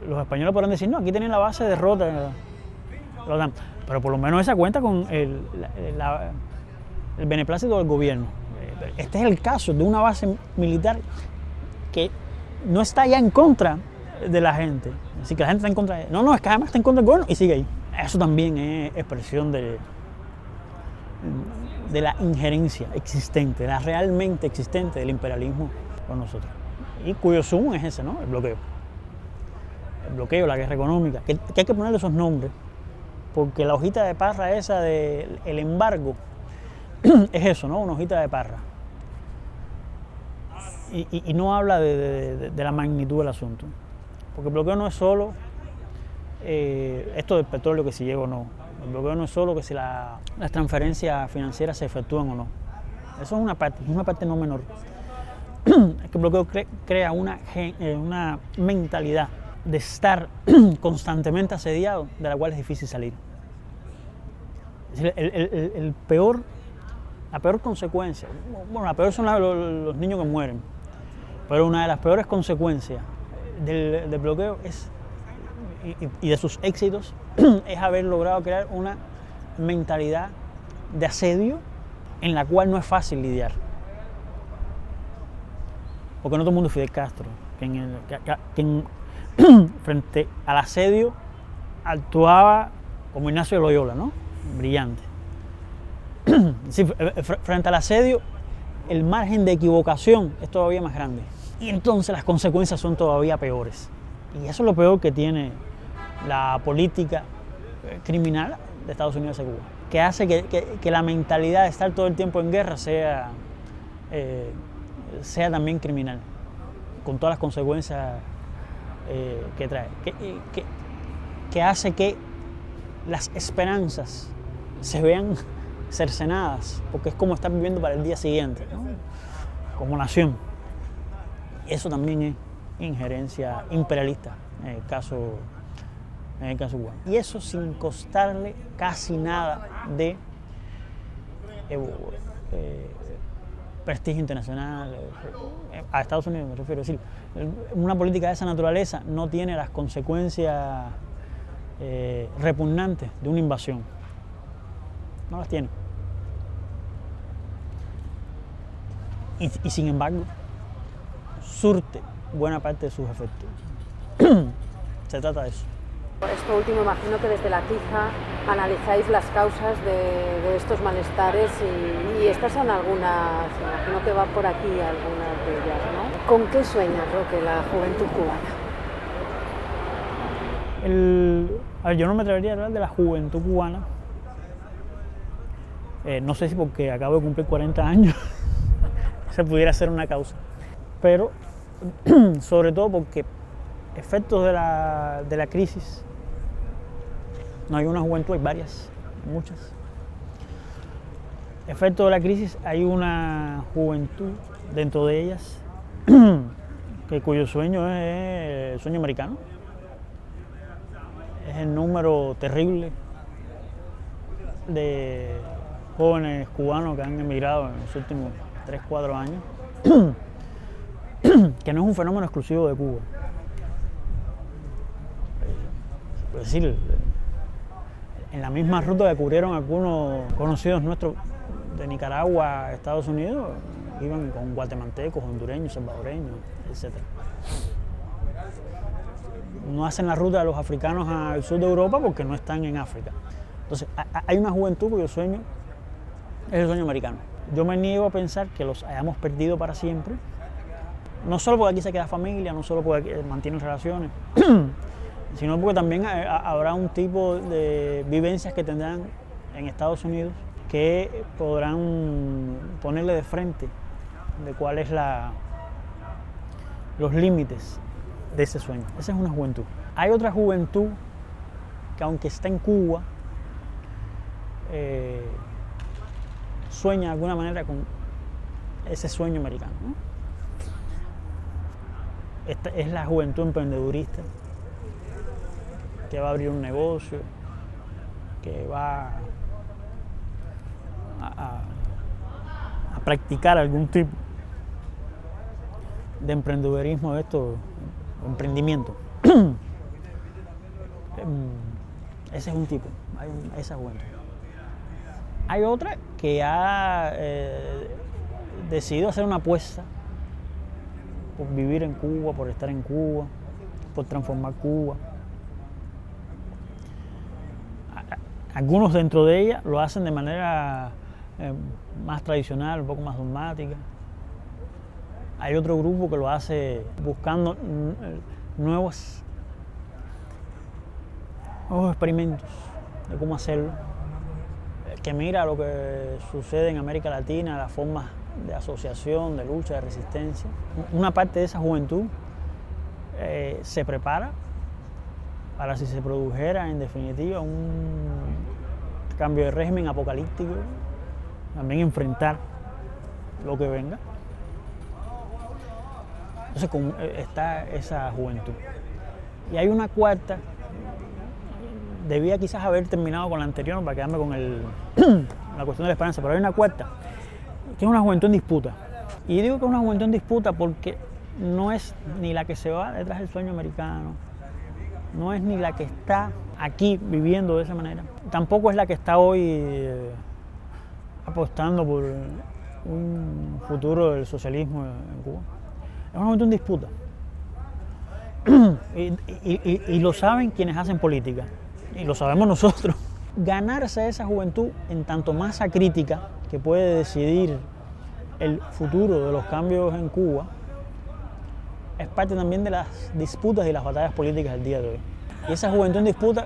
los españoles podrán decir, no, aquí tienen la base de Rota de la OTAN. Pero por lo menos esa cuenta con el beneplácito del gobierno. Este es el caso de una base militar que no está ya en contra de la gente. Así que la gente está en contra de... No, es que además está en contra del gobierno y sigue ahí. Eso también es expresión de la injerencia existente, la realmente existente del imperialismo con nosotros. Y cuyo zoom es ese, ¿no? El bloqueo. El bloqueo, la guerra económica. Que hay que ponerle esos nombres, porque la hojita de parra esa del embargo es eso, ¿no? Una hojita de parra. Y no habla de la magnitud del asunto. Porque el bloqueo no es solo esto del petróleo, que si llega o no. El bloqueo no es solo que si las transferencias financieras se efectúan o no. Eso es una parte no menor. Es que el bloqueo crea una mentalidad de estar constantemente asediado, de la cual es difícil salir. Es decir, la peor consecuencia, bueno, la peor son los niños que mueren, pero una de las peores consecuencias del bloqueo y de sus éxitos es haber logrado crear una mentalidad de asedio en la cual no es fácil lidiar. Porque no todo el mundo es Fidel Castro, quien frente al asedio actuaba como Ignacio de Loyola, ¿no? Brillante. Sí, frente al asedio, el margen de equivocación es todavía más grande. Y entonces las consecuencias son todavía peores. Y eso es lo peor que tiene la política criminal de Estados Unidos hacia Cuba, que hace que la mentalidad de estar todo el tiempo en guerra sea también criminal, con todas las consecuencias que trae, que hace que las esperanzas se vean cercenadas, porque es como estar viviendo para el día siguiente, ¿no? Como nación. Eso también es injerencia imperialista en el caso cubano. Y eso sin costarle casi nada de prestigio internacional, a Estados Unidos me refiero. Es decir, una política de esa naturaleza no tiene las consecuencias repugnantes de una invasión. No las tiene. Y sin embargo, surte buena parte de sus efectos. Se trata de eso. Esto último, imagino que desde la Tiza analizáis las causas de estos malestares y estas son algunas, imagino que va por aquí algunas de ellas, ¿no? ¿Con qué sueñas, Roque, la juventud cubana? Yo no me atrevería a hablar de la juventud cubana. No sé si porque acabo de cumplir 40 años se pudiera ser una causa, pero sobre todo porque efectos de la crisis, no hay una juventud, hay varias, muchas. Efectos de la crisis, hay una juventud dentro de ellas cuyo sueño es el sueño americano. Es el número terrible de jóvenes cubanos que han emigrado en los últimos 3-4 años, que no es un fenómeno exclusivo de Cuba. Es decir, en la misma ruta que cubrieron algunos conocidos nuestros de Nicaragua a Estados Unidos, iban con guatemaltecos, hondureños, salvadoreños, etc. No hacen la ruta de los africanos al sur de Europa porque no están en África. Entonces, hay una juventud cuyo sueño es el sueño americano. Yo me niego a pensar que los hayamos perdido para siempre, no solo porque aquí se queda familia, no solo porque aquí mantienen relaciones, sino porque también habrá un tipo de vivencias que tendrán en Estados Unidos que podrán ponerle de frente de cuáles los límites de ese sueño. Esa es una juventud. Hay otra juventud que, aunque está en Cuba, sueña de alguna manera con ese sueño americano, ¿no? Esta es la juventud emprendedurista que va a abrir un negocio, que va a practicar algún tipo de emprendedurismo de esto, emprendimiento. Ese es un tipo, esa juventud. Hay otra que ha decidido hacer una apuesta por vivir en Cuba, por estar en Cuba, por transformar Cuba. Algunos dentro de ella lo hacen de manera más tradicional, un poco más dogmática. Hay otro grupo que lo hace buscando nuevos experimentos de cómo hacerlo, que mira lo que sucede en América Latina, las formas de asociación, de lucha, de resistencia. Una parte de esa juventud se prepara para, si se produjera en definitiva un cambio de régimen apocalíptico, también enfrentar lo que venga. Entonces está esa juventud. Y hay una cuarta, debía quizás haber terminado con la anterior para quedarme con la cuestión de la esperanza, pero hay una cuarta, que es una juventud en disputa. Y digo que es una juventud en disputa porque no es ni la que se va detrás del sueño americano, no es ni la que está aquí viviendo de esa manera, tampoco es la que está hoy apostando por un futuro del socialismo en Cuba. Es una juventud en disputa. Y lo saben quienes hacen política, y lo sabemos nosotros. Ganarse a esa juventud en tanto masa crítica que puede decidir el futuro de los cambios en Cuba es parte también de las disputas y las batallas políticas del día de hoy. Y esa juventud en disputa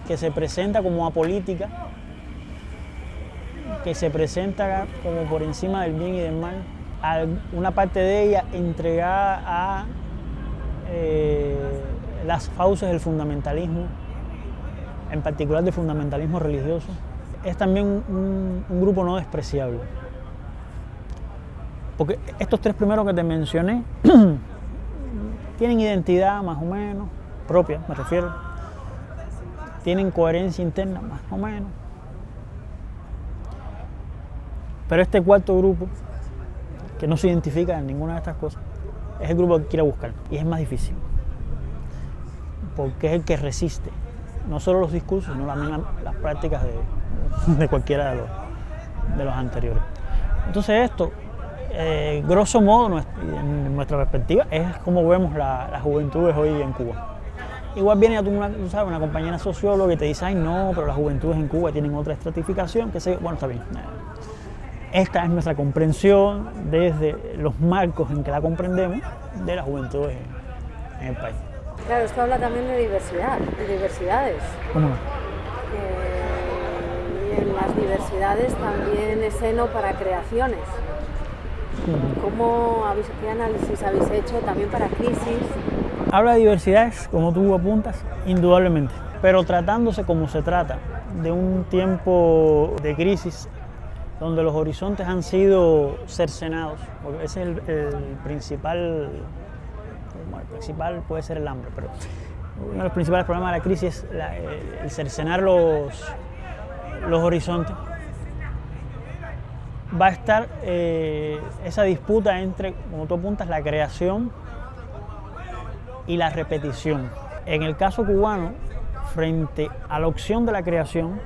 que se presenta como apolítica, que se presenta como por encima del bien y del mal, una parte de ella entregada a las fauces del fundamentalismo, en particular del fundamentalismo religioso, es también un grupo no despreciable. Porque estos tres primeros que te mencioné tienen identidad más o menos propia, me refiero, tienen coherencia interna más o menos. Pero este cuarto grupo, que no se identifica en ninguna de estas cosas, es el grupo que quiere buscar y es más difícil, porque es el que resiste no solo los discursos, sino también las prácticas de cualquiera de los anteriores. Entonces esto, grosso modo, en nuestra perspectiva, es como vemos las juventudes hoy en Cuba. Igual viene tú sabes, una compañera socióloga que te dice, ay no, pero las juventudes en Cuba tienen otra estratificación, que sé, bueno, está bien. Esta es nuestra comprensión desde los marcos en que la comprendemos de las juventudes en el país. Claro, esto habla también de diversidad, de diversidades. ¿Cómo no? Y en las diversidades también es seno para creaciones. ¿Qué análisis habéis hecho también para crisis? Habla de diversidades, como tú apuntas, indudablemente, pero tratándose como se trata, de un tiempo de crisis donde los horizontes han sido cercenados, porque ese es el principal, bueno, el principal puede ser el hambre, pero uno de los principales problemas de la crisis es el cercenar los horizontes. Va a estar esa disputa entre, como tú apuntas, la creación y la repetición. En el caso cubano, frente a la opción de la creación,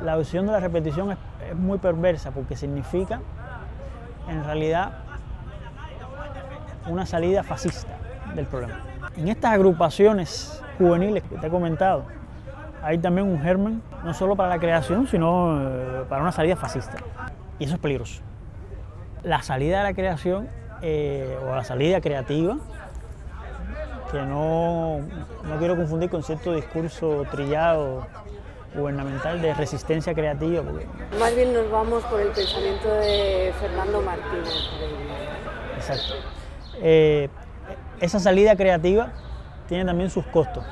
la opción de la repetición es muy perversa porque significa, en realidad, una salida fascista del problema. En estas agrupaciones juveniles que te he comentado, hay también un germen, no solo para la creación, sino para una salida fascista. Y eso es peligroso. La salida de la creación, o la salida creativa, que no quiero confundir con cierto discurso trillado gubernamental de resistencia creativa. Porque más bien nos vamos por el pensamiento de Fernando Martínez. Exacto. Esa salida creativa tiene también sus costos,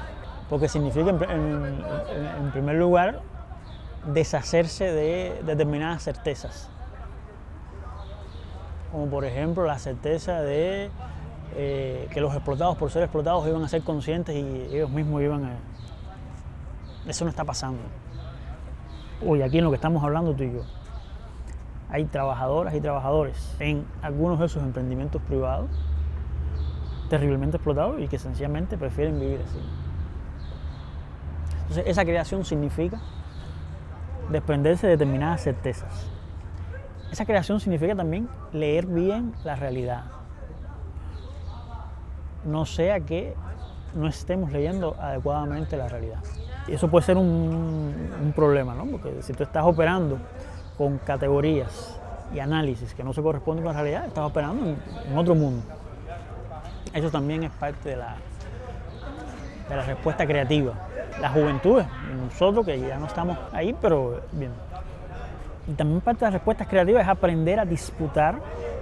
porque significa, en primer lugar, deshacerse de determinadas certezas, como por ejemplo la certeza de que los explotados por ser explotados iban a ser conscientes y ellos mismos iban a... Eso no está pasando. Hoy aquí en lo que estamos hablando tú y yo, hay trabajadoras y trabajadores en algunos de sus emprendimientos privados terriblemente explotados y que sencillamente prefieren vivir así. Entonces esa creación significa desprenderse de determinadas certezas. Esa creación significa también leer bien la realidad. No sea que no estemos leyendo adecuadamente la realidad. Y eso puede ser un problema, ¿no? Porque si tú estás operando con categorías y análisis que no se corresponden con la realidad, estás operando en otro mundo. Eso también es parte de la respuesta creativa. Las juventudes, nosotros que ya no estamos ahí, pero bien. Y también parte de las respuestas creativas es aprender a disputar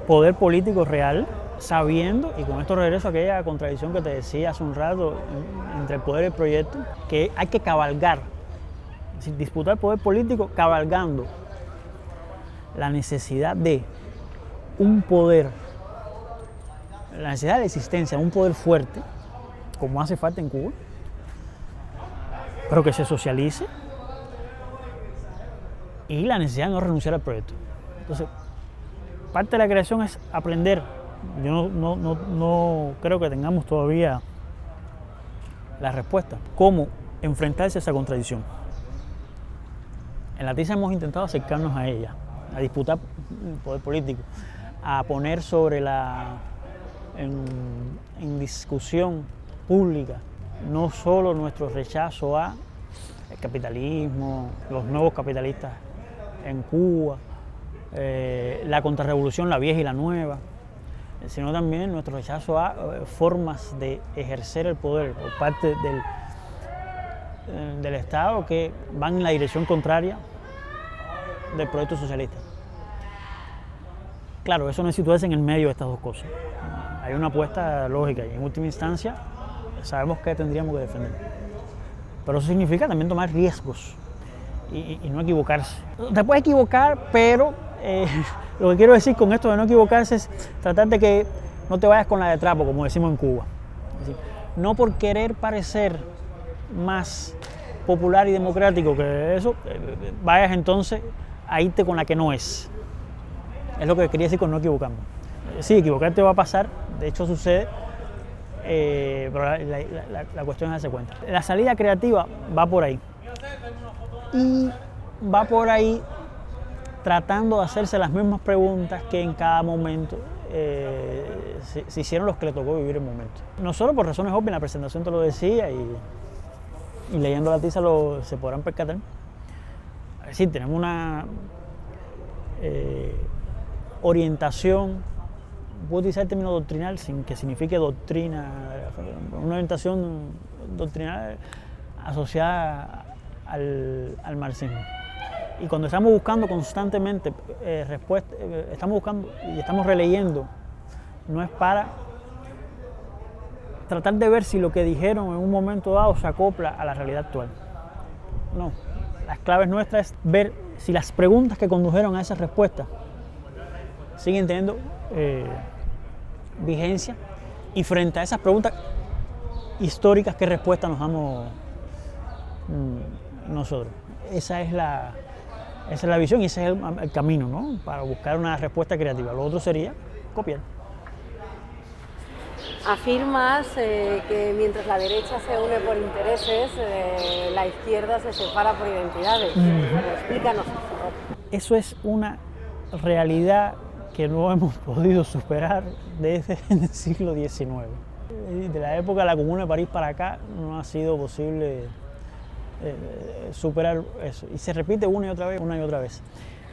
poder político real, sabiendo, y con esto regreso a aquella contradicción que te decía hace un rato entre el poder y el proyecto, que hay que cabalgar, es decir, disputar poder político cabalgando la necesidad de un poder, la necesidad de la existencia de un poder fuerte, como hace falta en Cuba, pero que se socialice, y la necesidad de no renunciar al proyecto. Entonces, parte de la creación es aprender. Yo no creo que tengamos todavía la respuesta. ¿Cómo enfrentarse a esa contradicción? En la TISA hemos intentado acercarnos a ella, a disputar el poder político, a poner sobre en discusión pública no solo nuestro rechazo al capitalismo, los nuevos capitalistas en Cuba, la contrarrevolución, la vieja y la nueva, sino también nuestro rechazo a formas de ejercer el poder por parte del Estado que van en la dirección contraria del proyecto socialista. Claro, eso no es situarse en el medio de estas dos cosas. Hay una apuesta lógica y en última instancia sabemos que tendríamos que defender. Pero eso significa también tomar riesgos y no equivocarse. Te puedes equivocar, pero lo que quiero decir con esto de no equivocarse es tratar de que no te vayas con la de trapo, como decimos en Cuba. Es decir, no por querer parecer más popular y democrático que eso, vayas entonces a irte con la que no es. Es lo que quería decir con no equivocarme. Sí, equivocarte va a pasar, de hecho sucede, pero la cuestión es darse cuenta. La salida creativa va por ahí. Y va por ahí tratando de hacerse las mismas preguntas que en cada momento se hicieron los que le tocó vivir el momento. Nosotros, por razones obvias, en la presentación te lo decía y leyendo la tiza se podrán percatar. Es decir, tenemos una orientación, puedo utilizar el término doctrinal sin que signifique doctrina, una orientación doctrinal asociada al marxismo. Y cuando estamos buscando constantemente respuestas, estamos buscando y estamos releyendo, no es para tratar de ver si lo que dijeron en un momento dado se acopla a la realidad actual. No, las claves nuestras es ver si las preguntas que condujeron a esas respuestas siguen teniendo vigencia y frente a esas preguntas históricas, ¿qué respuesta nos damos nosotros? Esa es la visión y ese es el camino, ¿no? Para buscar una respuesta creativa. Lo otro sería copiar. Afirmas que mientras la derecha se une por intereses, la izquierda se separa por identidades. Explícanos, por favor. Eso es una realidad que no hemos podido superar desde el siglo XIX. De la época de la Comuna de París para acá no ha sido posible superar eso. Y se repite una y otra vez.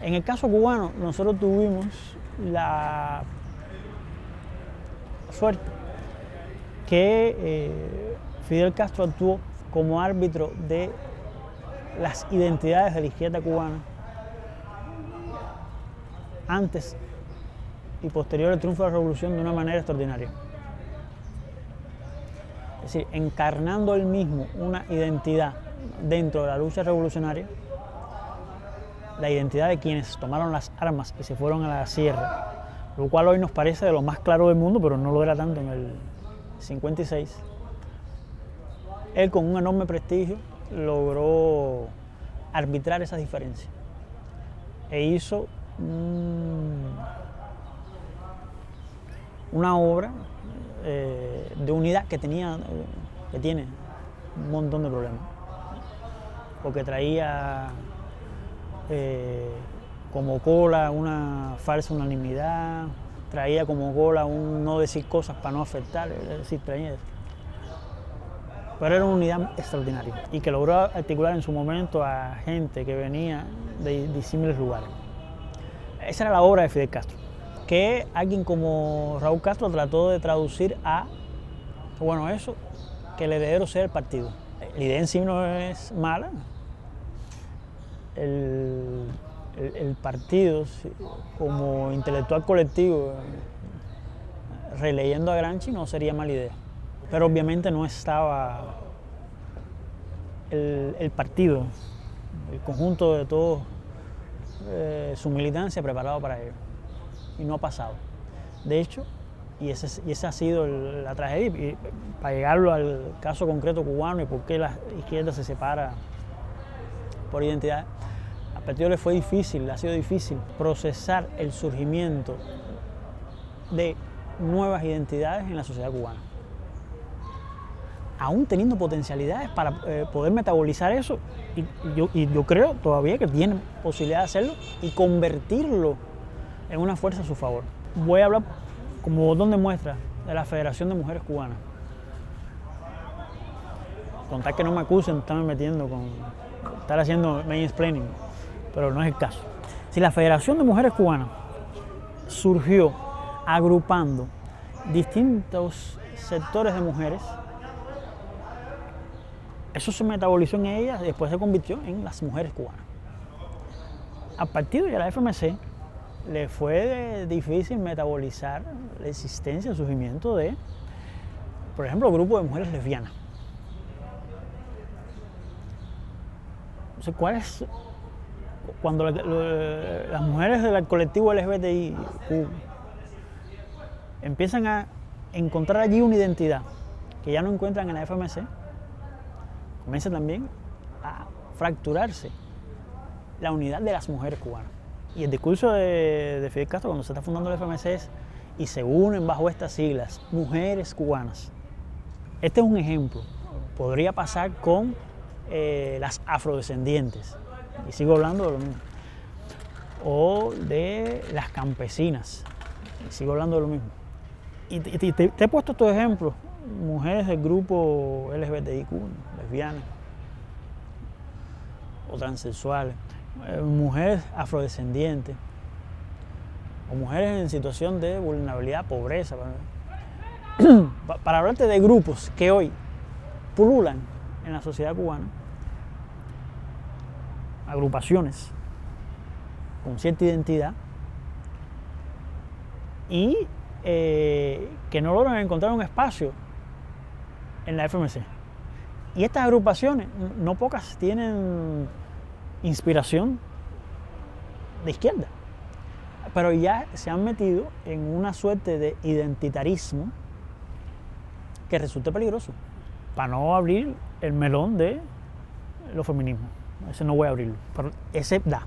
En el caso cubano, nosotros tuvimos la suerte que Fidel Castro actuó como árbitro de las identidades de la izquierda cubana antes y posterior al triunfo de la revolución de una manera extraordinaria. Es decir, encarnando él mismo una identidad dentro de la lucha revolucionaria, la identidad de quienes tomaron las armas y se fueron a la sierra, lo cual hoy nos parece de lo más claro del mundo, pero no lo era tanto en el 56. Él, con un enorme prestigio, logró arbitrar esas diferencias e hizo una obra de unidad que tiene un montón de problemas, porque traía como cola una falsa unanimidad, traía como cola un no decir cosas para no afectar, es decir, traía eso. Pero era una unidad extraordinaria y que logró articular en su momento a gente que venía de disímiles lugares. Esa era la obra de Fidel Castro, que alguien como Raúl Castro trató de traducir a, bueno, eso, que el heredero sea el partido. La idea en sí no es mala. El partido, como intelectual colectivo, releyendo a Gramsci, no sería mala idea. Pero obviamente no estaba el partido, el conjunto de todos, su militancia preparado para ello. Y no ha pasado. De hecho, y esa ha sido la tragedia, y para llegarlo al caso concreto cubano y por qué la izquierda se separa por identidad, al partido le fue difícil, le ha sido difícil procesar el surgimiento de nuevas identidades en la sociedad cubana. Aún teniendo potencialidades para poder metabolizar eso, y yo creo todavía que tienen posibilidad de hacerlo y convertirlo en una fuerza a su favor. Voy a hablar como botón de muestra de la Federación de Mujeres Cubanas. Contar que no me acusen de estarme metiendo con estar haciendo mansplaining, pero no es el caso. Si la Federación de Mujeres Cubanas surgió agrupando distintos sectores de mujeres. Eso se metabolizó en ellas y después se convirtió en las mujeres cubanas. A partir de la FMC le fue difícil metabolizar la existencia, el surgimiento de, por ejemplo, el grupo de mujeres lesbianas. Entonces, ¿cuál es? Cuando las mujeres del colectivo LGBTI empiezan a encontrar allí una identidad que ya no encuentran en la FMC, comienza también a fracturarse la unidad de las mujeres cubanas. Y el discurso de Fidel Castro cuando se está fundando la FMC es, y se unen bajo estas siglas, mujeres cubanas. Este es un ejemplo. Podría pasar con las afrodescendientes, y sigo hablando de lo mismo, o de las campesinas, y sigo hablando de lo mismo. Y te he puesto estos ejemplos, mujeres del grupo LGBTIQ, lesbianas o transexuales, mujeres afrodescendientes, o mujeres en situación de vulnerabilidad, pobreza, para hablarte de grupos que hoy pululan en la sociedad cubana, agrupaciones con cierta identidad y que no logran encontrar un espacio en la FMC. Y estas agrupaciones, no pocas, tienen inspiración de izquierda, pero ya se han metido en una suerte de identitarismo que resulta peligroso, para no abrir el melón de los feminismos. Ese no voy a abrirlo, pero ese da.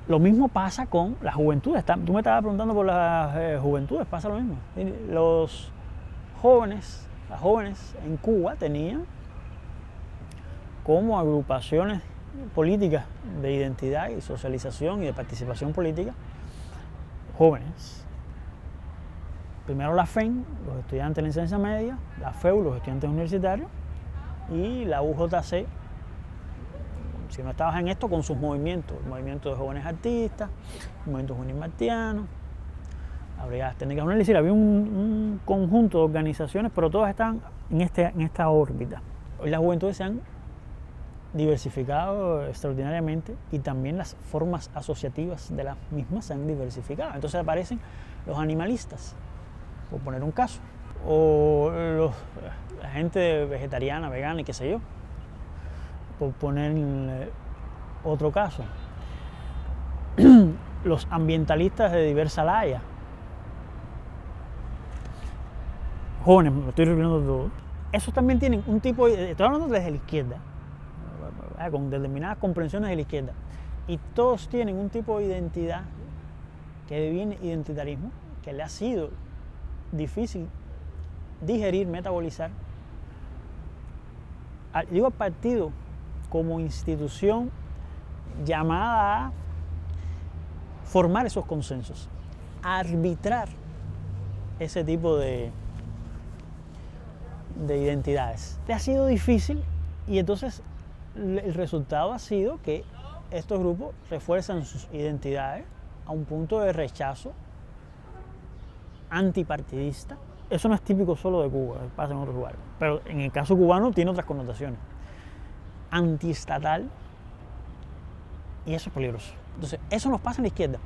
Lo mismo pasa con las juventudes. Tú me estabas preguntando por las juventudes, pasa lo mismo. Los jóvenes, las jóvenes en Cuba tenían como agrupaciones políticas de identidad y socialización y de participación política, jóvenes. Primero la FEN, los estudiantes de la enseñanza media, la FEU, los estudiantes universitarios, y la UJC, si no estabas en esto, con sus movimientos, el movimiento de jóvenes artistas, el movimiento juvenil martiano, las brigadas técnicas universitarias. Es decir, había un conjunto de organizaciones, pero todas estaban en esta órbita. Hoy las juventudes se han diversificado extraordinariamente y también las formas asociativas de las mismas se han diversificado. Entonces aparecen los animalistas, por poner un caso, o la gente vegetariana, vegana y qué sé yo, por poner otro caso. Los ambientalistas de diversa laya, jóvenes, me estoy refiriendo a todos. Esos también tienen un tipo de, estoy hablando desde la izquierda, con determinadas comprensiones de la izquierda, y todos tienen un tipo de identidad que deviene identitarismo, que le ha sido difícil digerir, metabolizar. Digo al partido como institución llamada a formar esos consensos, a arbitrar ese tipo de identidades. Le ha sido difícil y entonces el resultado ha sido que estos grupos refuerzan sus identidades a un punto de rechazo antipartidista. Eso no es típico solo de Cuba, pasa en otros lugares, pero en el caso cubano tiene otras connotaciones. Antiestatal, y eso es peligroso. Entonces, eso nos pasa en la izquierda.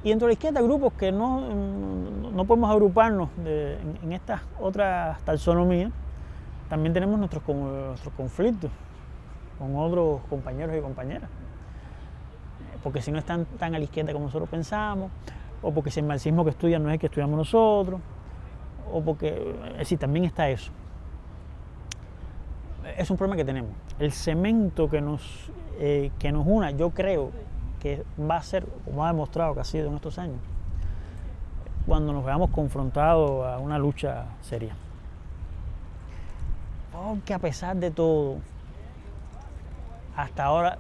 Y dentro de la izquierda hay grupos que no podemos agruparnos en estas otras taxonomías. También tenemos nuestros conflictos con otros compañeros y compañeras, porque si no están tan a la izquierda como nosotros pensamos, o porque si el marxismo que estudian no es el que estudiamos nosotros, o porque, es decir, también está eso. Es un problema que tenemos. El cemento que nos una, yo creo que va a ser, como ha demostrado que ha sido en estos años, cuando nos veamos confrontados a una lucha seria. Porque a pesar de todo, hasta ahora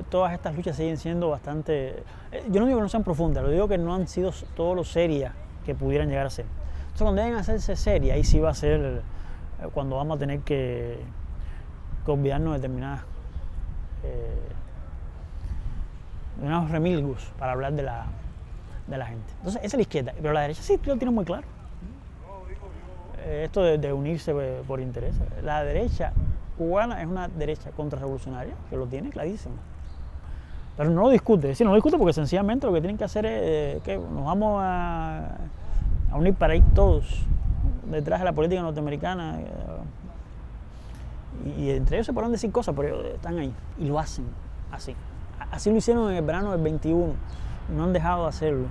todas estas luchas siguen siendo bastante, yo no digo que no sean profundas, lo digo que no han sido todo lo serias que pudieran llegar a ser. Entonces cuando deben hacerse serias, ahí sí va a ser cuando vamos a tener que olvidarnos de determinados remilgos para hablar de de la gente. Entonces, esa es la izquierda, pero la derecha sí lo tiene muy claro. Esto de unirse por interés. La derecha cubana es una derecha contrarrevolucionaria, que lo tiene clarísimo. Pero no lo discute, es decir, no lo discute porque sencillamente lo que tienen que hacer es que nos vamos a unir para ir todos detrás de la política norteamericana. Y entre ellos se podrán decir cosas, pero están ahí y lo hacen así. Así lo hicieron en el verano del 21, no han dejado de hacerlo.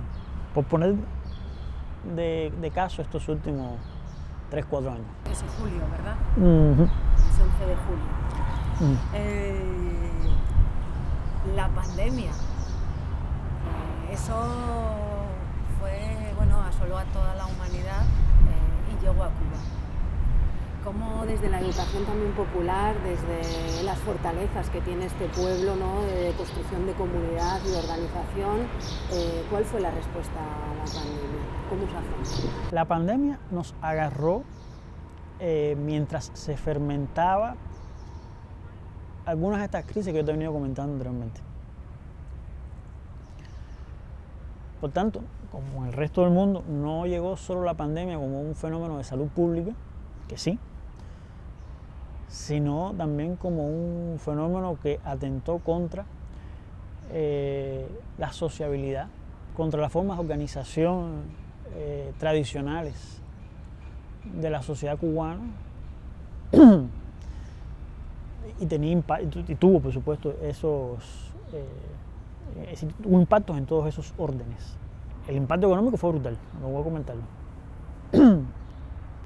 Por poner de caso estos últimos 3-4 años. Ese julio, ¿verdad? Uh-huh. Ese 11 de julio. La pandemia, eso fue, bueno, asoló a toda la humanidad y llegó a Cuba. Cómo desde la educación también popular, desde las fortalezas que tiene este pueblo, ¿no?, de construcción de comunidad y de organización, ¿cuál fue la respuesta a la pandemia? ¿Cómo se afrontó? La pandemia nos agarró mientras se fermentaba algunas de estas crisis que yo te he venido comentando anteriormente. Por tanto, como en el resto del mundo, no llegó solo la pandemia como un fenómeno de salud pública, que sí, sino también como un fenómeno que atentó contra la sociabilidad, contra las formas de organización tradicionales de la sociedad cubana y tuvo, por supuesto, tuvo impactos en todos esos órdenes. El impacto económico fue brutal, no voy a comentarlo. Pero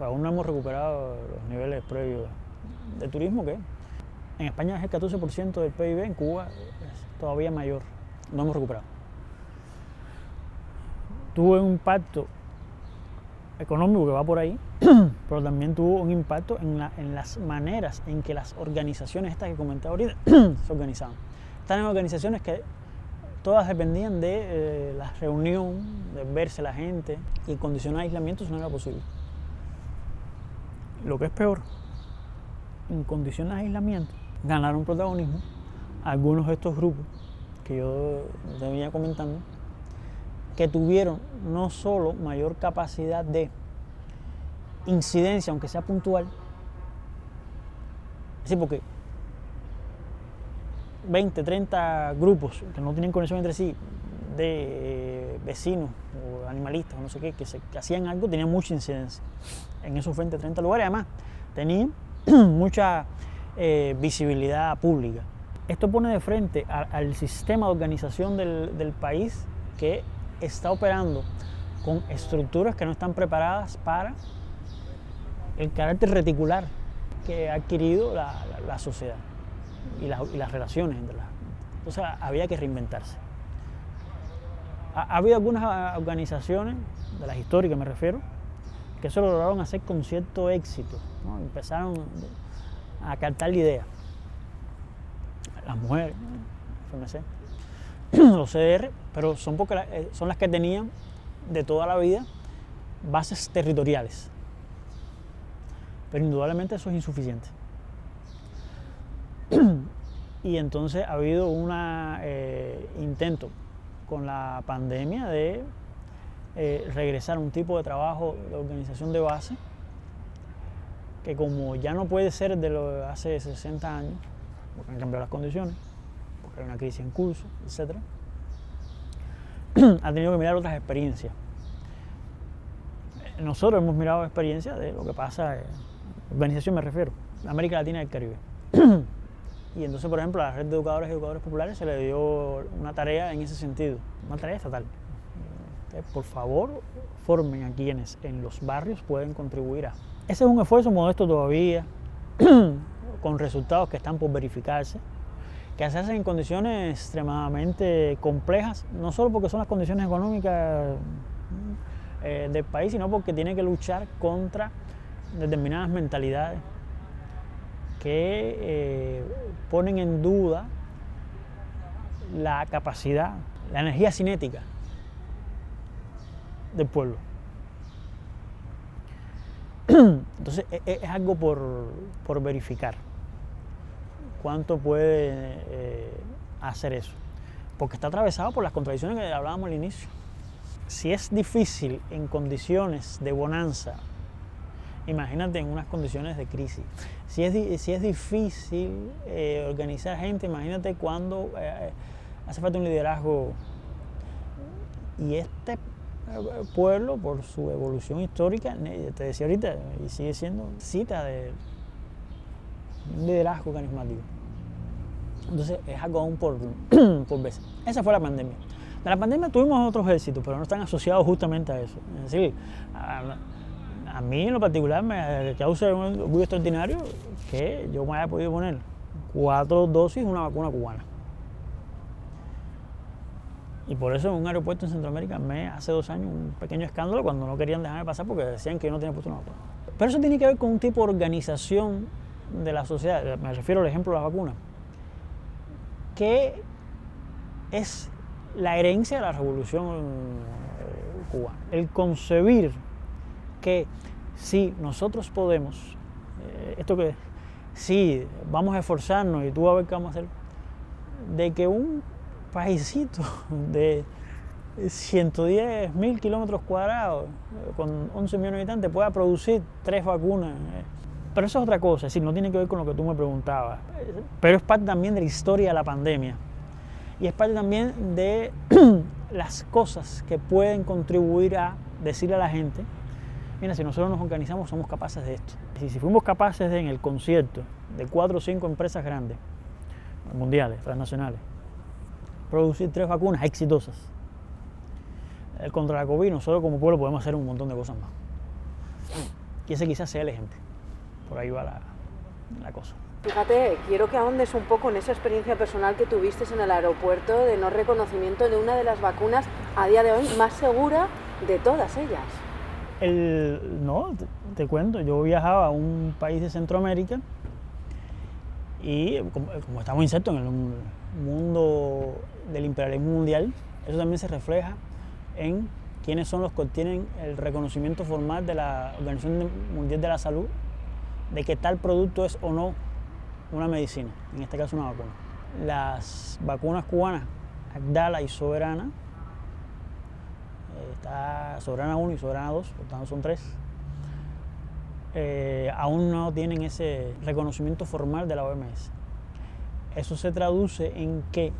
aún no hemos recuperado los niveles previos de turismo, que en España es el 14% del PIB, en Cuba es todavía mayor, no hemos recuperado. Tuvo un impacto económico que va por ahí, pero también tuvo un impacto en las maneras en que las organizaciones estas que comentaba ahorita se organizaban. Están en organizaciones que todas dependían de la reunión, de verse la gente, y en condiciones de aislamiento eso no era posible. Lo que es peor, en condiciones de aislamiento ganaron protagonismo algunos de estos grupos que yo te venía comentando, que tuvieron no solo mayor capacidad de incidencia, aunque sea puntual, es decir, porque 20, 30 grupos que no tienen conexión entre sí, de vecinos o animalistas o no sé qué, que hacían algo, tenían mucha incidencia en esos 20, 30 lugares. Además, tenían mucha visibilidad pública. Esto pone de frente al sistema de organización del país, que está operando con estructuras que no están preparadas para el carácter reticular que ha adquirido la sociedad y las relaciones entre las. Entonces había que reinventarse. Ha habido algunas organizaciones, de las históricas me refiero, que eso lo lograron hacer con cierto éxito, ¿no? Empezaron a captar la idea. Las mujeres, FMC, los CDR, pero son las que tenían de toda la vida bases territoriales. Pero indudablemente eso es insuficiente. Y entonces ha habido un intento con la pandemia de regresar a un tipo de trabajo de organización de base que, como ya no puede ser de lo de hace 60 años, porque han cambiado las condiciones, porque hay una crisis en curso, etc., ha tenido que mirar otras experiencias. Nosotros hemos mirado experiencias de lo que pasa, organización me refiero, América Latina y el Caribe. Y entonces, por ejemplo, a la red de educadores y educadores populares se le dio una tarea en ese sentido, una tarea estatal. Por favor, formen a quienes en los barrios pueden contribuir a. Ese es un esfuerzo modesto todavía, con resultados que están por verificarse, que se hacen en condiciones extremadamente complejas, no solo porque son las condiciones económicas del país, sino porque tiene que luchar contra determinadas mentalidades que ponen en duda la capacidad, la energía cinética del pueblo. Entonces es algo por verificar cuánto puede hacer eso, porque está atravesado por las contradicciones que hablábamos al inicio. si es difícil en condiciones de bonanza, imagínate en unas condiciones de crisis. Si es difícil organizar gente, imagínate cuando hace falta un liderazgo. Y este pueblo, por su evolución histórica, te decía ahorita, y sigue siendo cita de un liderazgo carismático. Entonces es algo aún por veces. Esa fue la pandemia. De la pandemia tuvimos otros éxitos, pero no están asociados justamente a eso. Es decir, a mí en lo particular me causa un orgullo extraordinario que yo me haya podido poner 4 dosis de una vacuna cubana. Y por eso en un aeropuerto en Centroamérica hace 2 años un pequeño escándalo cuando no querían dejarme pasar porque decían que yo no tenía puesto una vacuna. Pero eso tiene que ver con un tipo de organización de la sociedad. Me refiero al ejemplo de las vacunas, que es la herencia de la revolución cubana. El concebir que si nosotros podemos, esto que sí, vamos a esforzarnos y tú vas a ver qué vamos a hacer, de que un paísito de 110.000 kilómetros cuadrados con 11 millones de habitantes pueda producir 3 vacunas. Pero eso es otra cosa, es decir, no tiene que ver con lo que tú me preguntabas, pero es parte también de la historia de la pandemia y es parte también de las cosas que pueden contribuir a decirle a la gente, mira, si nosotros nos organizamos somos capaces de esto. Si fuimos capaces de, en el concierto de 4 o 5 empresas grandes, mundiales, transnacionales, producir 3 vacunas exitosas contra la COVID, nosotros como pueblo podemos hacer un montón de cosas más. Y ese quizás sea el ejemplo. Por ahí va la cosa. Fíjate, quiero que ahondes un poco en esa experiencia personal que tuviste en el aeropuerto de no reconocimiento de una de las vacunas a día de hoy más segura de todas ellas. No, te cuento, yo viajaba a un país de Centroamérica y como estamos insertos en el mundo del imperialismo mundial, eso también se refleja en quiénes son los que obtienen el reconocimiento formal de la Organización Mundial de la Salud de que tal producto es o no una medicina, en este caso una vacuna. Las vacunas cubanas, Abdala y Soberana, está Soberana 1 y Soberana 2, por tanto son 3, aún no tienen ese reconocimiento formal de la OMS. Eso se traduce en que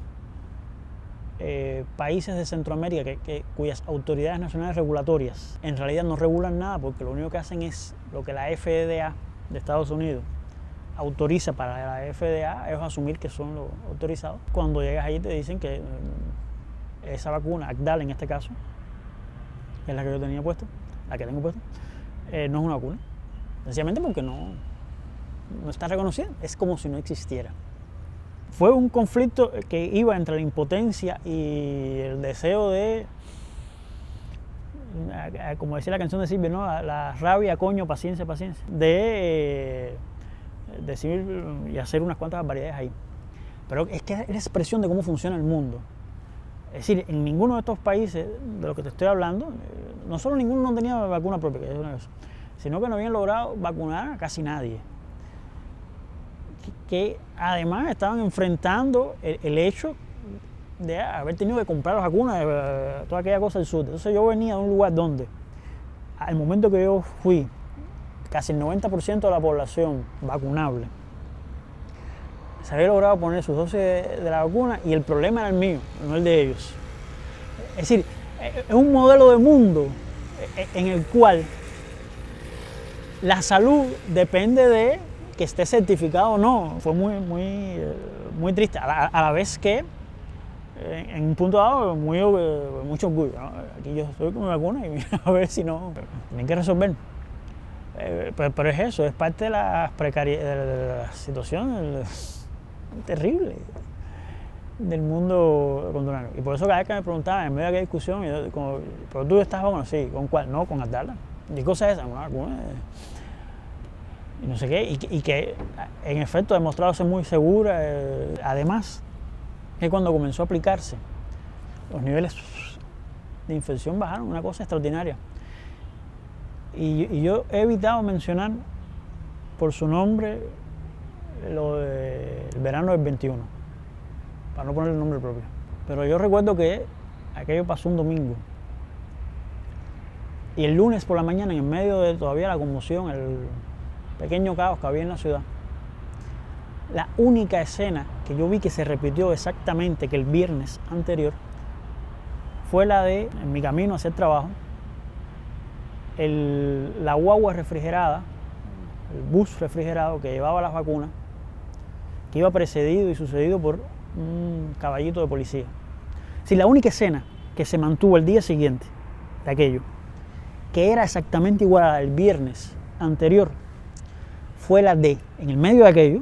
países de Centroamérica cuyas autoridades nacionales regulatorias en realidad no regulan nada porque lo único que hacen es lo que la FDA de Estados Unidos autoriza para la FDA, es asumir que son los autorizados. Cuando llegas allí te dicen que esa vacuna, Abdala en este caso, que es la que yo tenía puesta, la que tengo puesta, no es una vacuna, sencillamente porque no está reconocida, es como si no existiera. Fue un conflicto que iba entre la impotencia y el deseo de, como decía la canción de Silvio, ¿no? La rabia, coño, paciencia, paciencia, de decir y hacer unas cuantas barbaridades ahí. Pero es que es la expresión de cómo funciona el mundo. Es decir, en ninguno de estos países de los que te estoy hablando, no solo ninguno no tenía vacuna propia, que es una cosa, sino que no habían logrado vacunar a casi nadie. Que además estaban enfrentando el hecho de haber tenido que comprar las vacunas, toda aquella cosa del sur. Entonces yo venía de un lugar donde, al momento que yo fui, casi el 90% de la población vacunable se había logrado poner sus dosis de la vacuna y el problema era el mío, no el de ellos. Es decir, es un modelo de mundo en el cual la salud depende de que esté certificado o no. Fue muy triste, a la vez que en un punto dado mucho orgullo, ¿no? Aquí yo estoy con mi vacuna y a ver si no, tienen que resolver. Pero es eso, es parte de la situación terrible del mundo contemporáneo. Y por eso cada vez que me preguntaban, en medio de aquella discusión, ¿pero tú estás vacunado? Sí, ¿con cuál? No, con Abdala. ¿Qué cosa es esa? Una vacuna. Y no sé qué, y que en efecto ha demostrado ser muy segura. Además, que cuando comenzó a aplicarse, los niveles de infección bajaron, una cosa extraordinaria. Y yo he evitado mencionar por su nombre lo del verano del 21, para no poner el nombre propio. Pero yo recuerdo que aquello pasó un domingo Y el lunes por la mañana, en medio de todavía la conmoción, el pequeño caos que había en la ciudad, la única escena que yo vi que se repitió exactamente que el viernes anterior fue la de, en mi camino hacia el trabajo, la guagua refrigerada, el bus refrigerado que llevaba las vacunas, que iba precedido y sucedido por un caballito de policía. Si la única escena que se mantuvo el día siguiente de aquello, que era exactamente igual al viernes anterior, fue la de, en el medio de aquello,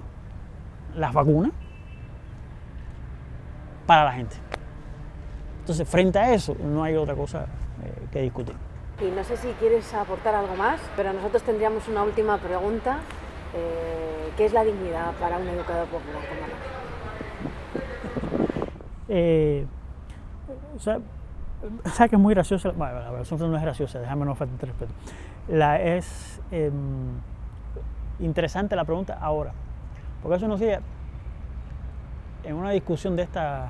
las vacunas para la gente. Entonces, frente a eso, no hay otra cosa que discutir. Y no sé si quieres aportar algo más, pero nosotros tendríamos una última pregunta. ¿Qué es la dignidad para un educador popular como O sea que es muy graciosa, bueno, la verdad no es graciosa, déjame no faltar respeto. Es interesante la pregunta ahora, porque hace unos días, en una discusión de esta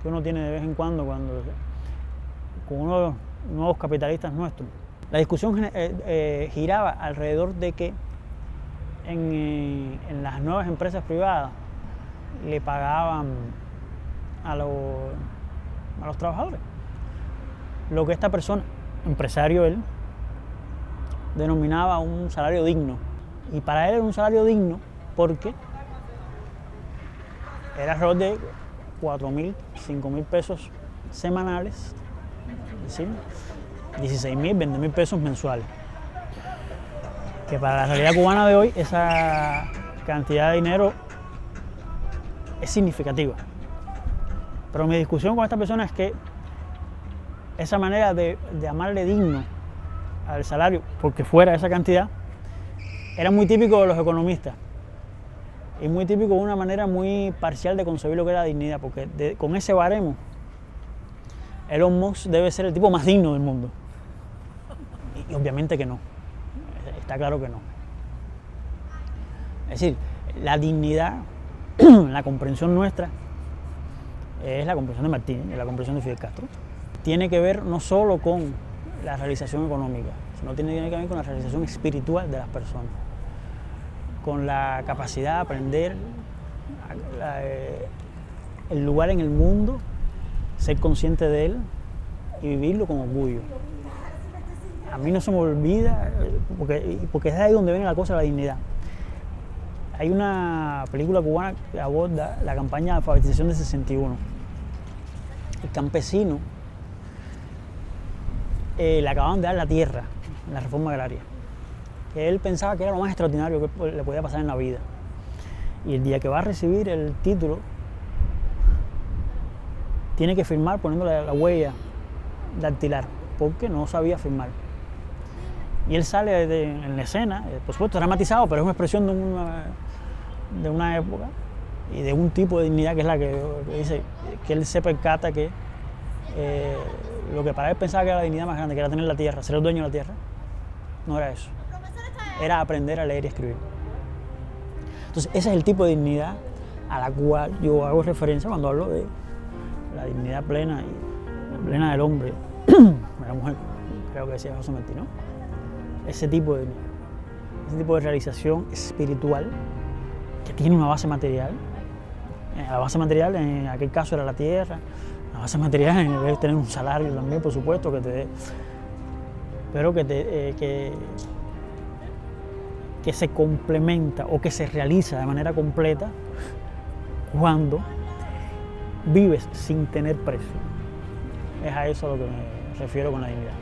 que uno tiene de vez en cuando con uno de los nuevos capitalistas nuestros, la discusión giraba alrededor de que en las nuevas empresas privadas le pagaban a los trabajadores lo que esta persona, empresario él, denominaba un salario digno. Y para él era un salario digno porque era alrededor de 4.000, 5.000 pesos semanales, es decir, 16.000, 20.000 pesos mensuales. Que para la realidad cubana de hoy esa cantidad de dinero es significativa. Pero mi discusión con esta persona es que esa manera de llamarle digno al salario, porque fuera esa cantidad, era muy típico de los economistas y muy típico de una manera muy parcial de concebir lo que era la dignidad, porque con ese baremo Elon Musk debe ser el tipo más digno del mundo. Y obviamente que no, está claro que no. Es decir, la dignidad, la comprensión nuestra, es la comprensión de Martín, es la comprensión de Fidel Castro. Tiene que ver no solo con la realización económica, sino tiene que ver con la realización espiritual de las personas, con la capacidad de aprender el lugar en el mundo, ser consciente de él y vivirlo con orgullo. A mí no se me olvida, porque es ahí donde viene la cosa de la dignidad. Hay una película cubana que aborda la campaña de alfabetización del 61. El campesino le acababan de dar la tierra en la reforma agraria, que él pensaba que era lo más extraordinario que le podía pasar en la vida. Y el día que va a recibir el título, tiene que firmar poniéndole la huella dactilar, porque no sabía firmar. Y él sale en la escena, por supuesto dramatizado, pero es una expresión de una época y de un tipo de dignidad que es la que dice que él se percata que lo que para él pensaba que era la dignidad más grande, que era tener la tierra, ser el dueño de la tierra, no era eso. Era aprender a leer y escribir. Entonces, ese es el tipo de dignidad a la cual yo hago referencia cuando hablo de la dignidad plena del hombre, de la mujer, creo que decía José Martí, ¿no? Ese tipo de realización espiritual que tiene una base material. La base material en aquel caso era la tierra, la base material en el tener un salario también, por supuesto, que te dé, pero que se complementa o que se realiza de manera completa cuando vives sin tener precio. Es a eso a lo que me refiero con la dignidad.